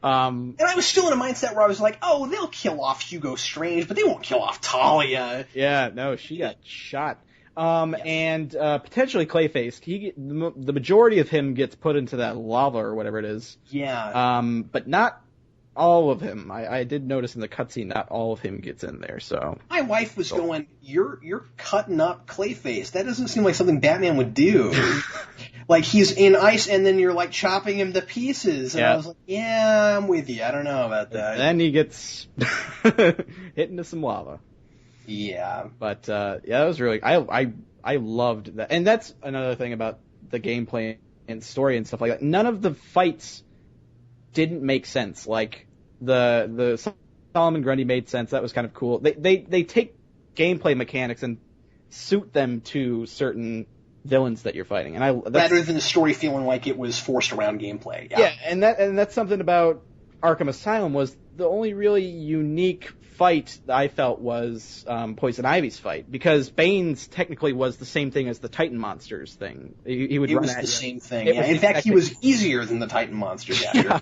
Speaker 2: And
Speaker 1: I was still in a mindset where I was like, oh, they'll kill off Hugo Strange, but they won't kill off Talia.
Speaker 2: Yeah, no, she got shot. And potentially Clayface. The majority of him gets put into that lava or whatever it is.
Speaker 1: Yeah.
Speaker 2: But not all of him. I did notice in the cutscene not all of him gets in there. So
Speaker 1: my wife was going, "You're cutting up Clayface. That doesn't seem like something Batman would do. Like he's in ice and then you're like chopping him to pieces." And I was like, "Yeah, I'm with you. I don't know about that."
Speaker 2: Then he gets hit into some lava.
Speaker 1: Yeah.
Speaker 2: But that was really I loved that, and that's another thing about the gameplay and story and stuff like that. None of the fights didn't make sense. Like the Solomon Grundy made sense. That was kind of cool. They take gameplay mechanics and suit them to certain villains that you're fighting, and
Speaker 1: rather than the story feeling like it was forced around gameplay.
Speaker 2: Yeah, and that's something about Arkham Asylum was the only really unique fight that I felt was Poison Ivy's fight, because Bane's technically was the same thing as the Titan Monsters thing. He would run at you.
Speaker 1: It was the same thing. Yeah. In fact, he was easier than the Titan Monsters.
Speaker 2: Yeah.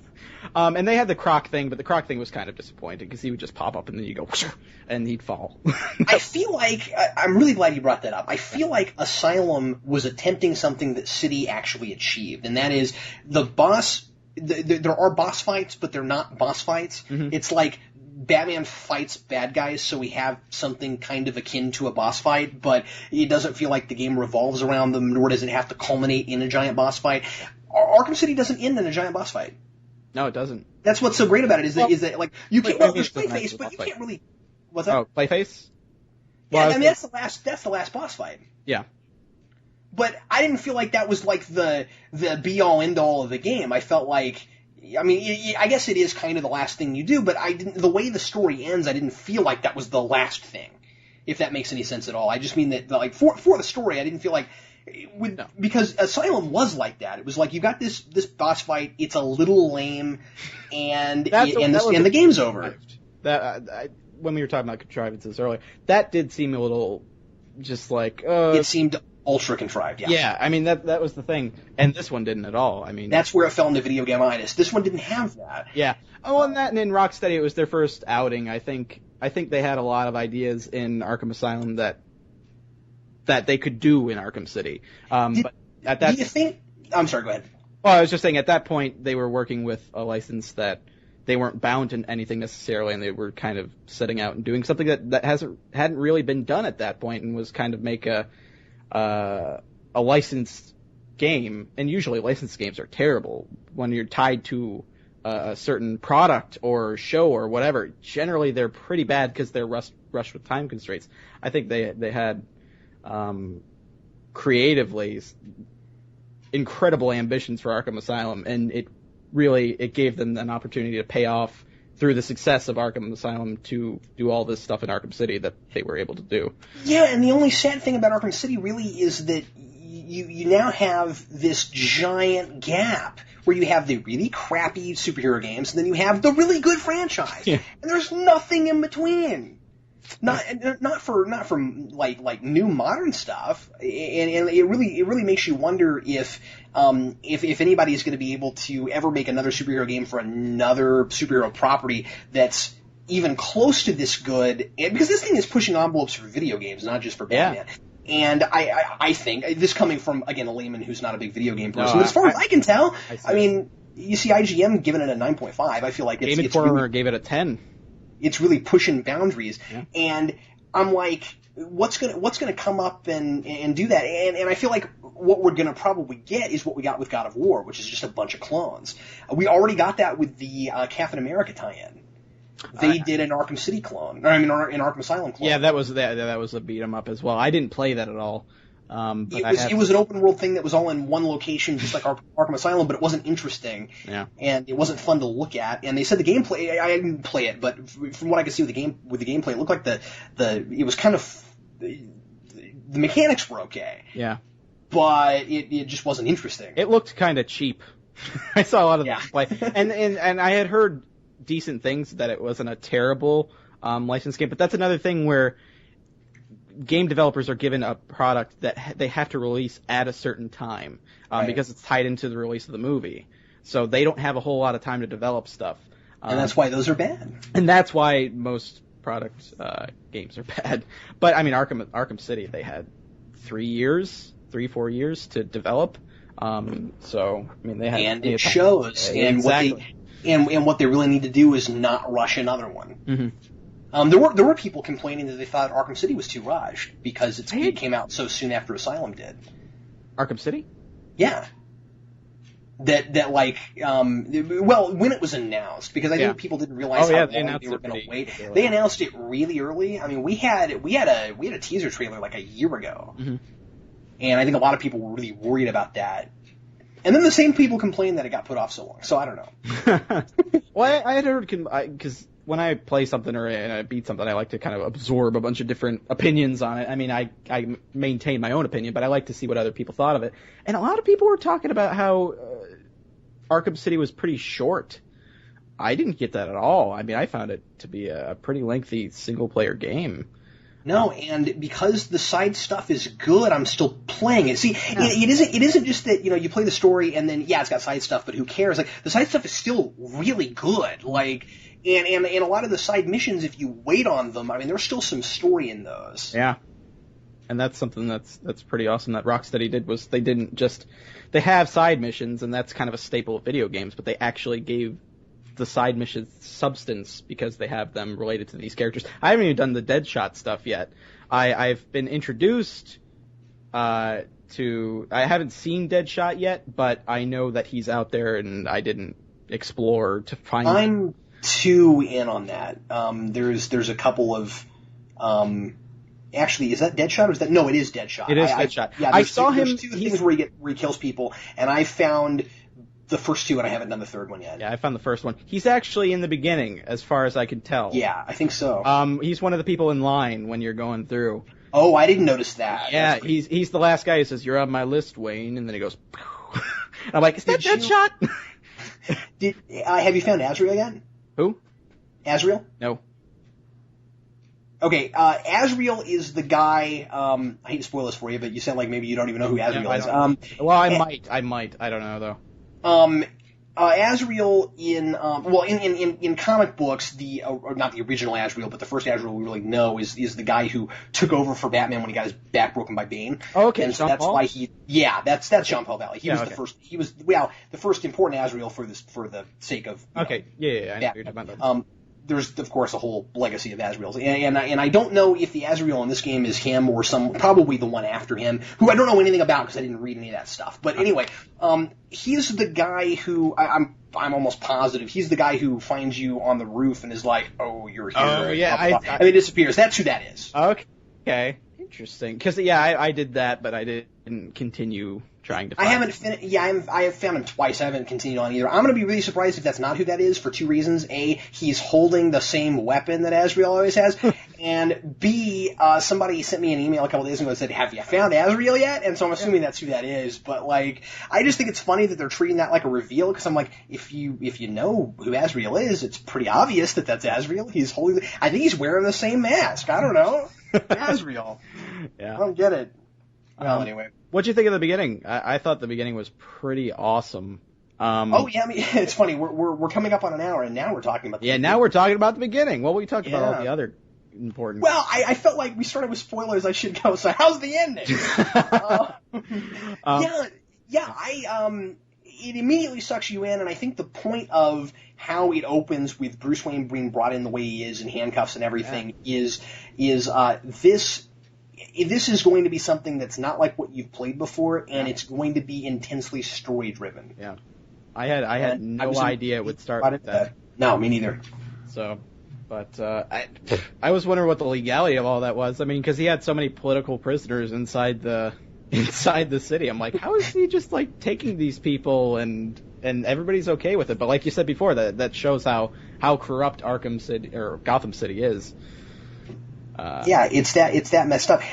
Speaker 2: And they had the Croc thing, but the Croc thing was kind of disappointing because he would just pop up and then you go, and he'd fall.
Speaker 1: I feel like, I'm really glad you brought that up. I feel like Asylum was attempting something that City actually achieved, and that is the boss. There are boss fights, but they're not boss fights. Mm-hmm. It's like Batman fights bad guys, so we have something kind of akin to a boss fight, but it doesn't feel like the game revolves around them, nor does it have to culminate in a giant boss fight. Arkham City doesn't end in a giant boss fight.
Speaker 2: No, it doesn't.
Speaker 1: That's what's so great about it, is that like you can't. Well, there's Clayface, but you can't really. What's that?
Speaker 2: Oh, Clayface?
Speaker 1: Yeah, I mean that's the last boss fight.
Speaker 2: Yeah.
Speaker 1: But I didn't feel like that was like the be all end all of the game. I felt like, I mean, I guess it is kind of the last thing you do, but the way the story ends, I didn't feel like that was the last thing, if that makes any sense at all. I just mean that, like, for the story, I didn't feel like, because Asylum was like that. It was like, you got this boss fight, it's a little lame, and the game's over.
Speaker 2: when we were talking about contrivances earlier, that did seem a little just like...
Speaker 1: it seemed ultra contrived, yeah.
Speaker 2: Yeah, I mean, that was the thing. And this one didn't at all. I mean...
Speaker 1: That's where it fell into video game-itis. This one didn't have that.
Speaker 2: Yeah. Oh, and in Rocksteady, it was their first outing. I think they had a lot of ideas in Arkham Asylum that they could do in Arkham City. But at that...
Speaker 1: Do you think... I'm sorry, go ahead.
Speaker 2: Well, I was just saying, at that point, they were working with a license that they weren't bound to anything necessarily, and they were kind of setting out and doing something that hadn't really been done at that point, and was kind of make a licensed game. And usually licensed games are terrible when you're tied to a certain product or show or whatever. Generally, they're pretty bad because they're rushed with time constraints. I think they had creatively incredible ambitions for Arkham Asylum, and it gave them an opportunity to pay off through the success of Arkham Asylum to do all this stuff in Arkham City that they were able to do.
Speaker 1: Yeah, and the only sad thing about Arkham City really is that you now have this giant gap where you have the really crappy superhero games, and then you have the really good franchise, and there's nothing in between. Not for like new modern stuff, and it really makes you wonder if anybody is going to be able to ever make another superhero game for another superhero property that's even close to this good, and because this thing is pushing envelopes for video games, not just for Batman. And I think, this coming from, again, a layman who's not a big video game person, but as far as I can tell, I mean, you see IGM giving it a 9.5. I feel like
Speaker 2: Game Informer gave it a 10.
Speaker 1: It's really pushing boundaries, and I'm like, what's gonna come up and do that? And I feel like what we're gonna probably get is what we got with God of War, which is just a bunch of clones. We already got that with the Captain America tie-in. They did an Arkham City clone, or I mean, an Arkham Asylum clone.
Speaker 2: Yeah, that was a beat 'em up as well. I didn't play that at all. But
Speaker 1: it was an open world thing that was all in one location, just like Arkham Asylum, but it wasn't interesting.
Speaker 2: Yeah.
Speaker 1: And it wasn't fun to look at. And they said the gameplay, I didn't play it, but from what I could see with the gameplay, it looked like it was kind of, the mechanics were okay.
Speaker 2: Yeah.
Speaker 1: But it just wasn't interesting.
Speaker 2: It looked kind of cheap. I saw a lot of play. And I had heard decent things that it wasn't a terrible licensed game, but that's another thing where game developers are given a product that they have to release at a certain time because it's tied into the release of the movie. So they don't have a whole lot of time to develop stuff.
Speaker 1: And that's why those are bad.
Speaker 2: And that's why most product games are bad. But, I mean, Arkham City, they had 4 years to develop. So, I mean, they had...
Speaker 1: And it shows.
Speaker 2: Exactly.
Speaker 1: And what they really need to do is not rush another one.
Speaker 2: Mm-hmm.
Speaker 1: There were people complaining that they thought Arkham City was too rushed because it came out so soon after Asylum did.
Speaker 2: Arkham City?
Speaker 1: Yeah. That like, well, when it was announced, because I think people didn't realize how long they were going to wait. They announced it really early. I mean, we had a teaser trailer like a year ago, and I think a lot of people were really worried about that. And then the same people complained that it got put off so long. So I don't know.
Speaker 2: Well, I had heard because when I play something or I beat something, I like to kind of absorb a bunch of different opinions on it. I mean, I maintain my own opinion, but I like to see what other people thought of it. And a lot of people were talking about how Arkham City was pretty short. I didn't get that at all. I mean, I found it to be a pretty lengthy single-player game.
Speaker 1: No, and because the side stuff is good, I'm still playing it. See, it isn't just that, you play the story and then, it's got side stuff, but who cares? Like, the side stuff is still really good. Like, and a lot of the side missions, if you wait on them, I mean, there's still some story in those.
Speaker 2: Yeah. And that's something that's pretty awesome that Rocksteady did, was they have side missions, and that's kind of a staple of video games, but they actually gave the side missions substance because they have them related to these characters. I haven't even done the Deadshot stuff yet. I've been introduced I haven't seen Deadshot yet, but I know that he's out there, and I didn't explore to find him.
Speaker 1: I'm too in on that. There's a couple of actually, is that Deadshot or is that... No, it is Deadshot.
Speaker 2: It is Deadshot.
Speaker 1: I saw him... There's two things where he kills people, and I found the first two, and I haven't done the third one yet.
Speaker 2: Yeah, I found the first one. He's actually in the beginning, as far as I can tell.
Speaker 1: Yeah, I think so.
Speaker 2: He's one of the people in line when you're going through.
Speaker 1: Oh, I didn't notice that.
Speaker 2: Yeah, he's the last guy who says, "You're on my list, Wayne," and then he goes... And I'm like, is that Deadshot?
Speaker 1: Have you found Azrael yet?
Speaker 2: Who?
Speaker 1: Azrael?
Speaker 2: No.
Speaker 1: Okay, Azrael is the guy. I hate to spoil this for you, but you sound like maybe you don't even know who Azrael is.
Speaker 2: Well, I might. I don't know
Speaker 1: though. Azrael in comic books, or not the original Azrael, but the first Azrael we really know is the guy who took over for Batman when he got his back broken by Bane.
Speaker 2: Oh, okay,
Speaker 1: and so that's why that's Jean-Paul Valley. He was the first important Azrael for the sake of
Speaker 2: okay, yeah, I know what you're talking about.
Speaker 1: There's of course a whole legacy of Azraels, and I don't know if the Azrael in this game is him or probably the one after him, who I don't know anything about because I didn't read any of that stuff. But anyway, he's the guy who I'm almost positive he's the guy who finds you on the roof and is like, "Oh, you're here."
Speaker 2: Oh yeah,
Speaker 1: and he disappears. That's who that is.
Speaker 2: Okay, interesting. Because I did that, but I didn't continue trying to find
Speaker 1: I have found him twice. I haven't continued on either. I'm going to be really surprised if that's not who that is for two reasons. A, he's holding the same weapon that Azrael always has. And B, somebody sent me an email a couple days ago and said, "Have you found Azrael yet?" And so I'm assuming that's who that is. But, like, I just think it's funny that they're treating that like a reveal, because I'm like, if you know who Azrael is, it's pretty obvious that that's Azrael. He's holding I think he's wearing the same mask. I don't know. Azrael.
Speaker 2: Yeah.
Speaker 1: I don't get it. Well, anyway.
Speaker 2: What'd you think of the beginning? I thought the beginning was pretty awesome.
Speaker 1: It's funny. We're coming up on an hour, and now we're talking about
Speaker 2: now we're talking about the beginning. Well, we talked about all the other important.
Speaker 1: Well, I felt like we started with spoilers. I should go. So how's the ending? It immediately sucks you in, and I think the point of how it opens with Bruce Wayne being brought in the way he is in handcuffs and everything is this is going to be something that's not like what you've played before, and it's going to be intensely story driven.
Speaker 2: Yeah, I had no idea it would start with that.
Speaker 1: No, me neither.
Speaker 2: So, but I was wondering what the legality of all that was. I mean, because he had so many political prisoners inside the city. I'm like, how is he just like taking these people and everybody's okay with it? But like you said before, that shows how corrupt Arkham City or Gotham City is.
Speaker 1: It's that messed up.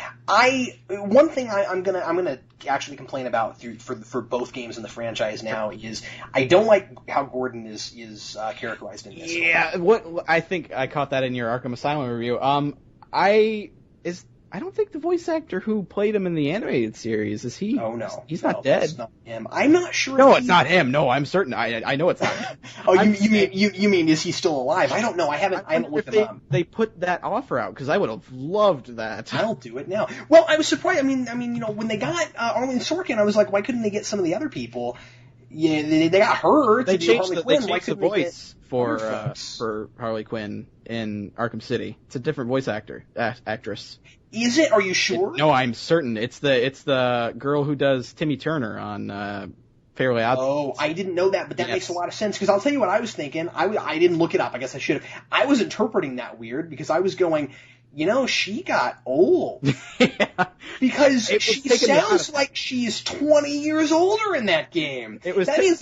Speaker 1: One thing I'm gonna actually complain about for both games in the franchise now is I don't like how Gordon is characterized in this.
Speaker 2: Yeah, I think I caught that in your Arkham Asylum review. I don't think the voice actor who played him in the animated series is he.
Speaker 1: Oh no,
Speaker 2: he's not dead.
Speaker 1: It's not him. I'm not sure.
Speaker 2: No, it's not him. No, I'm certain. I know it's not him.
Speaker 1: You mean is he still alive? I don't know. I haven't looked him up.
Speaker 2: They put that offer out because I would have loved that.
Speaker 1: I'll do it now. Well, I was surprised. I mean, when they got Arlene Sorkin, I was like, why couldn't they get some of the other people? Yeah, they got her.
Speaker 2: They changed the voice for Harley Quinn in Arkham City. It's a different voice actress.
Speaker 1: Is it? Are you sure?
Speaker 2: No, I'm certain. It's the girl who does Timmy Turner on Fairly Odd.
Speaker 1: Oh, I didn't know that, but that makes a lot of sense, because I'll tell you what I was thinking. I didn't look it up. I guess I should have. I was interpreting that weird because I was going, she got old.
Speaker 2: Yeah.
Speaker 1: Because she sounds like she's 20 years older in that game. That means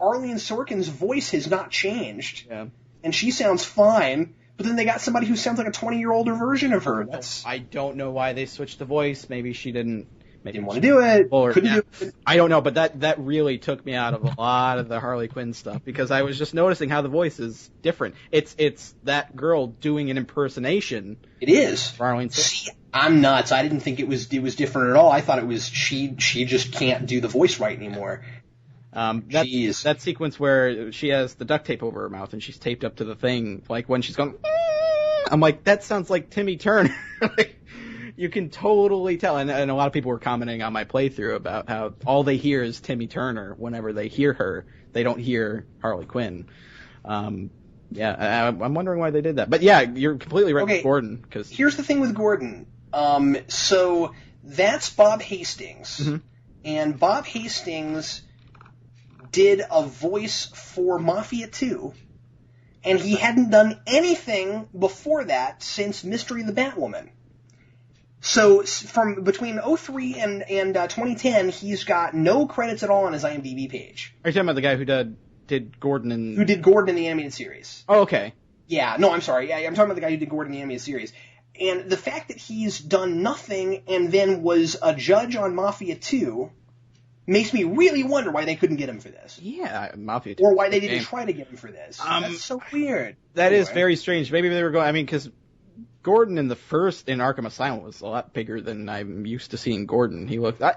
Speaker 1: Arlene Sorkin's voice has not changed.
Speaker 2: Yeah.
Speaker 1: And she sounds fine. But then they got somebody who sounds like a 20-year-older version of her.
Speaker 2: I don't know why they switched the voice. Maybe she didn't
Speaker 1: want to do it. Couldn't do it.
Speaker 2: I don't know, but that really took me out of a lot of the Harley Quinn stuff, because I was just noticing how the voice is different. It's that girl doing an impersonation.
Speaker 1: It is.
Speaker 2: Arlene.
Speaker 1: See, I'm nuts. I didn't think it was different at all. I thought it was she just can't do the voice right anymore.
Speaker 2: That sequence where she has the duct tape over her mouth and she's taped up to the thing, like when she's going, I'm like, that sounds like Timmy Turner. Like, you can totally tell. And a lot of people were commenting on my playthrough about how all they hear is Timmy Turner whenever they hear her. They don't hear Harley Quinn. I'm wondering why they did that. But yeah, you're completely right with Gordon. Cause
Speaker 1: here's the thing with Gordon. So that's Bob Hastings. Mm-hmm. And Bob Hastings did a voice for Mafia 2, and he hadn't done anything before that since Mystery of the Batwoman. So from between 2003 and 2010, he's got no credits at all on his IMDb page.
Speaker 2: Are you talking about the guy who did Gordon in...
Speaker 1: Who did Gordon in the animated series.
Speaker 2: Oh, okay.
Speaker 1: Yeah, no, I'm sorry. Yeah, I'm talking about the guy who did Gordon in the animated series. And the fact that he's done nothing and then was a judge on Mafia 2... makes me really wonder why they couldn't get him for this.
Speaker 2: Yeah, Mafia 2.
Speaker 1: Or why they didn't try to get him for this. That's so weird.
Speaker 2: That is very strange. Maybe they were going, because Gordon in Arkham Asylum was a lot bigger than I'm used to seeing Gordon.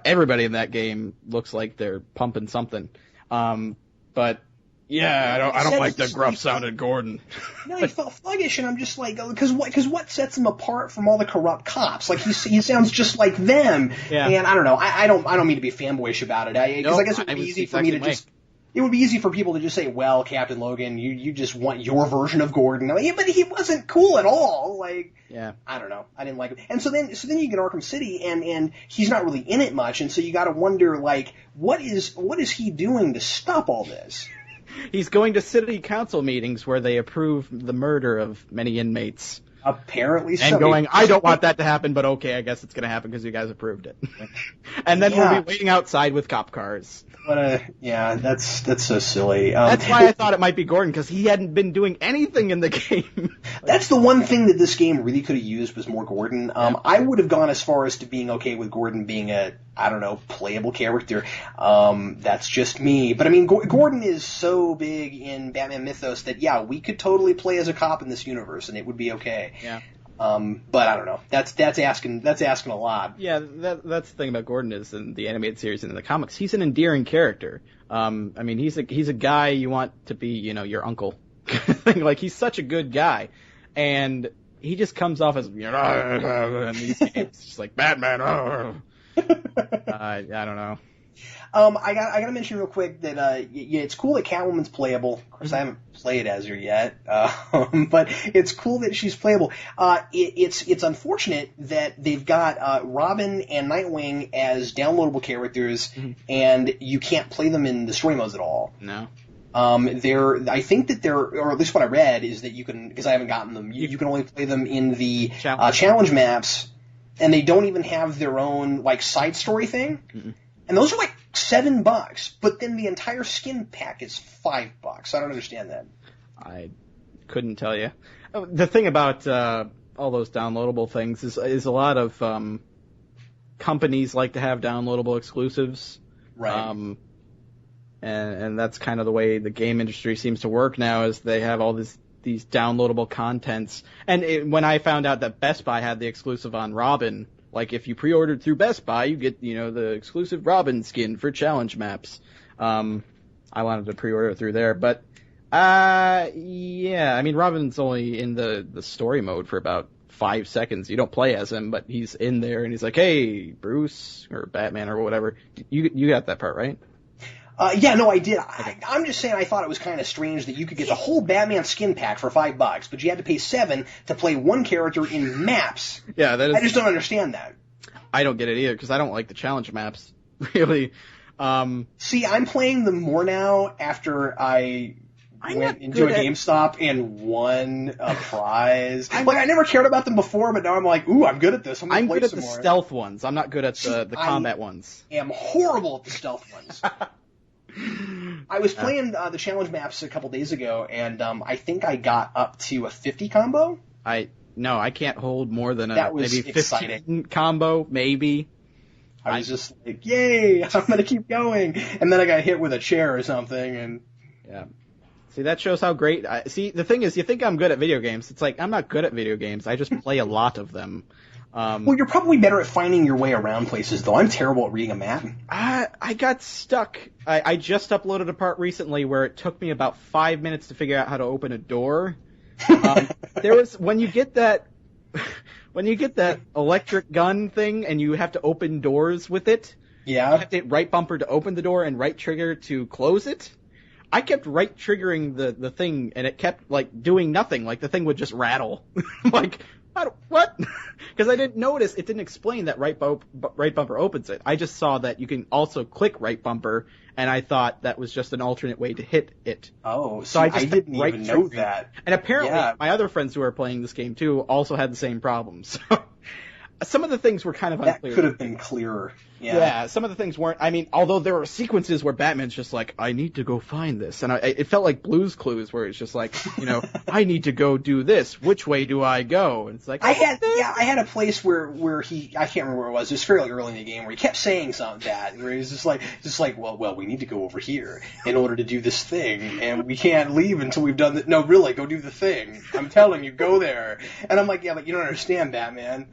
Speaker 2: Everybody in that game looks like they're pumping something. But yeah, I don't like the gruff-sounded Gordon.
Speaker 1: No, he felt sluggish, and I'm just like, because what sets him apart from all the corrupt cops? Like he sounds just like them.
Speaker 2: Yeah.
Speaker 1: And I don't know. I don't mean to be fanboyish about it. Because I guess it would be easy for me to just. It would be easy for people to just say, well, Captain Logan, you just want your version of Gordon. Like, yeah, but he wasn't cool at all. Like,
Speaker 2: yeah.
Speaker 1: I don't know. I didn't like him. And so then you get Arkham City, and he's not really in it much, and so you got to wonder, like, what is he doing to stop all this?
Speaker 2: He's going to city council meetings where they approve the murder of many inmates.
Speaker 1: Apparently so.
Speaker 2: And going, I don't want that to happen, but okay, I guess it's going to happen because you guys approved it. And then we'll be waiting outside with cop cars.
Speaker 1: That's so silly.
Speaker 2: That's why I thought it might be Gordon, because he hadn't been doing anything in the game.
Speaker 1: That's the one thing that this game really could have used was more Gordon. I would have gone as far as to being okay with Gordon being a, I don't know, playable character. That's just me. But I mean, Gordon is so big in Batman mythos that, yeah, we could totally play as a cop in this universe and it would be okay.
Speaker 2: Yeah.
Speaker 1: But I don't know. That's asking a lot.
Speaker 2: Yeah, that's the thing about Gordon is in the animated series and in the comics, he's an endearing character. I mean, he's a guy you want to be, your uncle. Like, he's such a good guy. And he just comes off as, in these games, just like, Batman, I don't know.
Speaker 1: I gotta mention real quick that it's cool that Catwoman's playable. Of course, I haven't played as her yet, but it's cool that she's playable. It's unfortunate that they've got Robin and Nightwing as downloadable characters, and you can't play them in the story modes at all.
Speaker 2: No.
Speaker 1: I think that or at least what I read is that you can, because I haven't gotten them, you can only play them in the challenge maps, and they don't even have their own like side story thing. Mm-mm. And those are like $7, but then the entire skin pack is $5. I don't understand that.
Speaker 2: I couldn't tell you. The thing about all those downloadable things is a lot of companies like to have downloadable exclusives.
Speaker 1: Right.
Speaker 2: And that's kind of the way the game industry seems to work now, is they have all these downloadable contents. And when I found out that Best Buy had the exclusive on Robin, like, if you pre-ordered through Best Buy, you get, the exclusive Robin skin for challenge maps. I wanted to pre-order through there, but, yeah, I mean, Robin's only in the story mode for about 5 seconds. You don't play as him, but he's in there, and he's like, hey, Bruce, or Batman, or whatever. You got that part, right?
Speaker 1: Yeah, no, I did. I'm just saying I thought it was kind of strange that you could get the whole Batman skin pack for $5, but you had to pay $7 to play one character in maps.
Speaker 2: Yeah, that is.
Speaker 1: I just don't understand that.
Speaker 2: I don't get it either, because I don't like the challenge maps, really.
Speaker 1: See, I'm playing them more now after I went into a GameStop and won a prize. I never cared about them before, but now I'm like, ooh, I'm good at this. I'm
Speaker 2: good at the stealth ones. I'm not good at the combat ones.
Speaker 1: I am horrible at the stealth ones. I was playing the challenge maps a couple days ago, and I think I got up to a 50 combo.
Speaker 2: No, I can't hold more than maybe 15
Speaker 1: exciting.
Speaker 2: Combo, maybe.
Speaker 1: I was just like, yay, I'm going to keep going. And then I got hit with a chair or something. And
Speaker 2: yeah. See, that shows how great... See, the thing is, you think I'm good at video games. It's like, I'm not good at video games. I just play a lot of them.
Speaker 1: Well, you're probably better at finding your way around places, though. I'm terrible at reading a map.
Speaker 2: I got stuck. I just uploaded a part recently where it took me about 5 minutes to figure out how to open a door. When you get that electric gun thing and you have to open doors with it.
Speaker 1: Yeah.
Speaker 2: You have to hit right bumper to open the door and right trigger to close it. I kept right triggering the thing and it kept like doing nothing. Like the thing would just rattle. Like, what? Because I didn't notice, it didn't explain that right bumper opens it. I just saw that you can also click right bumper, and I thought that was just an alternate way to hit it.
Speaker 1: Oh, so I didn't even know that.
Speaker 2: And apparently, my other friends who are playing this game too also had the same problems. So some of the things were kind of unclear.
Speaker 1: That could have been clearer.
Speaker 2: Yeah, some of the things weren't. I mean, although there were sequences where Batman's just like, I need to go find this, and it felt like Blue's Clues, where it's just like, I need to go do this. Which way do I go? And it's like,
Speaker 1: I had a place where I can't remember where it was. It was fairly early in the game where he kept saying something where he was just like, well, we need to go over here in order to do this thing, and we can't leave until we've done no, really, go do the thing. I'm telling you, go there. And I'm like, yeah, but you don't understand, Batman.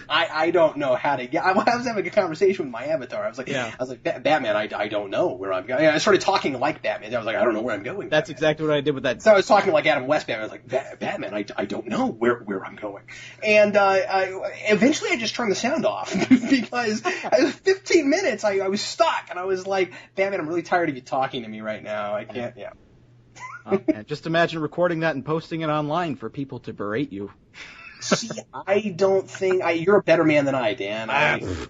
Speaker 1: I don't know how to get. I was having a conversation with my avatar. I was like, Batman, I don't know where I'm going. I started talking like Batman. I was like, I don't know where I'm going.
Speaker 2: That's exactly what I did with that.
Speaker 1: So I was talking like Adam West Batman. I was like, Batman, I don't know where I'm going. And eventually I just turned the sound off because 15 minutes I was stuck, and I was like, Batman, I'm really tired of you talking to me right now. I can't. Yeah.
Speaker 2: Oh, man. Just imagine recording that and posting it online for people to berate you.
Speaker 1: See, I don't think you're a better man than I, Dan.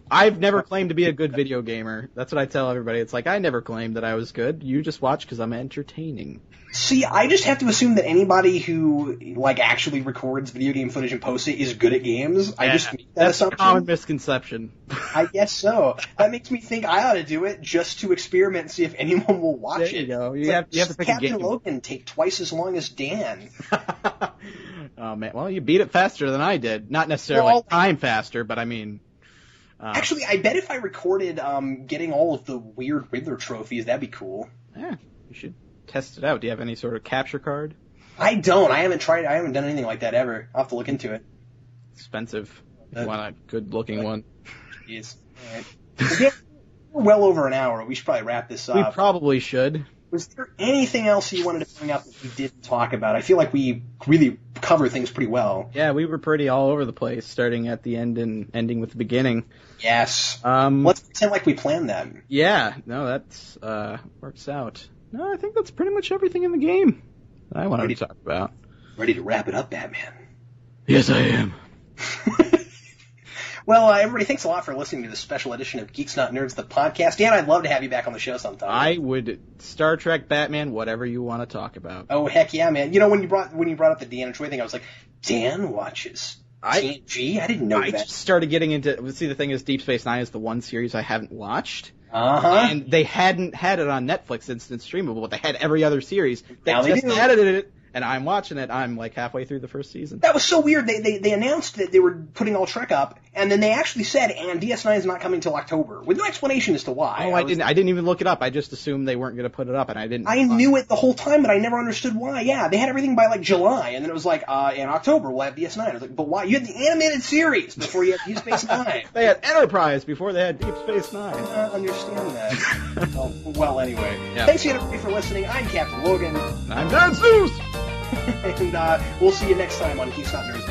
Speaker 2: I've never claimed to be a good video gamer. That's what I tell everybody. It's like, I never claimed that I was good. You just watch because I'm entertaining.
Speaker 1: See, I just have to assume that anybody who actually records video game footage and posts it is good at games. I just make that assumption.
Speaker 2: That's a common misconception.
Speaker 1: I guess so. That makes me think I ought to do it just to experiment and see if anyone will watch it.
Speaker 2: There you go. You have to pick
Speaker 1: Captain
Speaker 2: a game.
Speaker 1: Logan take twice as long as Dan.
Speaker 2: Oh man, well you beat it faster than I did. Not necessarily time faster, but I mean.
Speaker 1: Actually, I bet if I recorded getting all of the weird Riddler trophies, that'd be cool.
Speaker 2: Yeah, you should test it out. Do you have any sort of capture card?
Speaker 1: I don't. I haven't done anything like that ever. I'll have to look into it.
Speaker 2: Expensive. If you want a good-looking one.
Speaker 1: Jeez. All right. We're well over an hour. We should probably wrap this up.
Speaker 2: We probably should.
Speaker 1: Was there anything else you wanted to bring up that we didn't talk about? I feel like we really cover things pretty well.
Speaker 2: Yeah, we were pretty all over the place, starting at the end and ending with the beginning.
Speaker 1: Yes. Let's pretend like we planned that.
Speaker 2: Yeah, no, that's works out. No, I think that's pretty much everything in the game that I wanted to talk about.
Speaker 1: Ready to wrap it up, Batman?
Speaker 2: Yes, I am.
Speaker 1: Well, everybody, thanks a lot for listening to this special edition of Geeks Not Nerds, the podcast. Dan, I'd love to have you back on the show sometime.
Speaker 2: I would. Star Trek, Batman, whatever you want to talk about.
Speaker 1: Oh, heck yeah, man. When you brought up the Dan and Troy thing, I was like, Dan watches TNG? I didn't know that. I just
Speaker 2: started getting into... See, the thing is, Deep Space Nine is the one series I haven't watched.
Speaker 1: Uh-huh.
Speaker 2: And they hadn't had it on Netflix instant streamable, but they had every other series. They
Speaker 1: now
Speaker 2: just
Speaker 1: they do.
Speaker 2: edited it. And I'm watching it. I'm like halfway through the first season.
Speaker 1: That was so weird. They announced that they were putting all Trek up, and then they actually said, and DS9 is not coming until October, with no explanation as to why.
Speaker 2: Oh, I didn't even look it up. I just assumed they weren't going to put it up, and I didn't.
Speaker 1: I knew it the whole time, but I never understood why. Yeah, they had everything by July, and then it was in October we'll have DS9. I was like, but why? You had the animated series before you had Deep Space Nine.
Speaker 2: They had Enterprise before they had Deep Space Nine.
Speaker 1: I don't understand that. well, anyway.
Speaker 2: Yeah.
Speaker 1: Thanks again, everybody, for listening. I'm Captain Logan.
Speaker 2: I'm DanzNewz.
Speaker 1: And we'll see you next time on Geeks Not Nerds.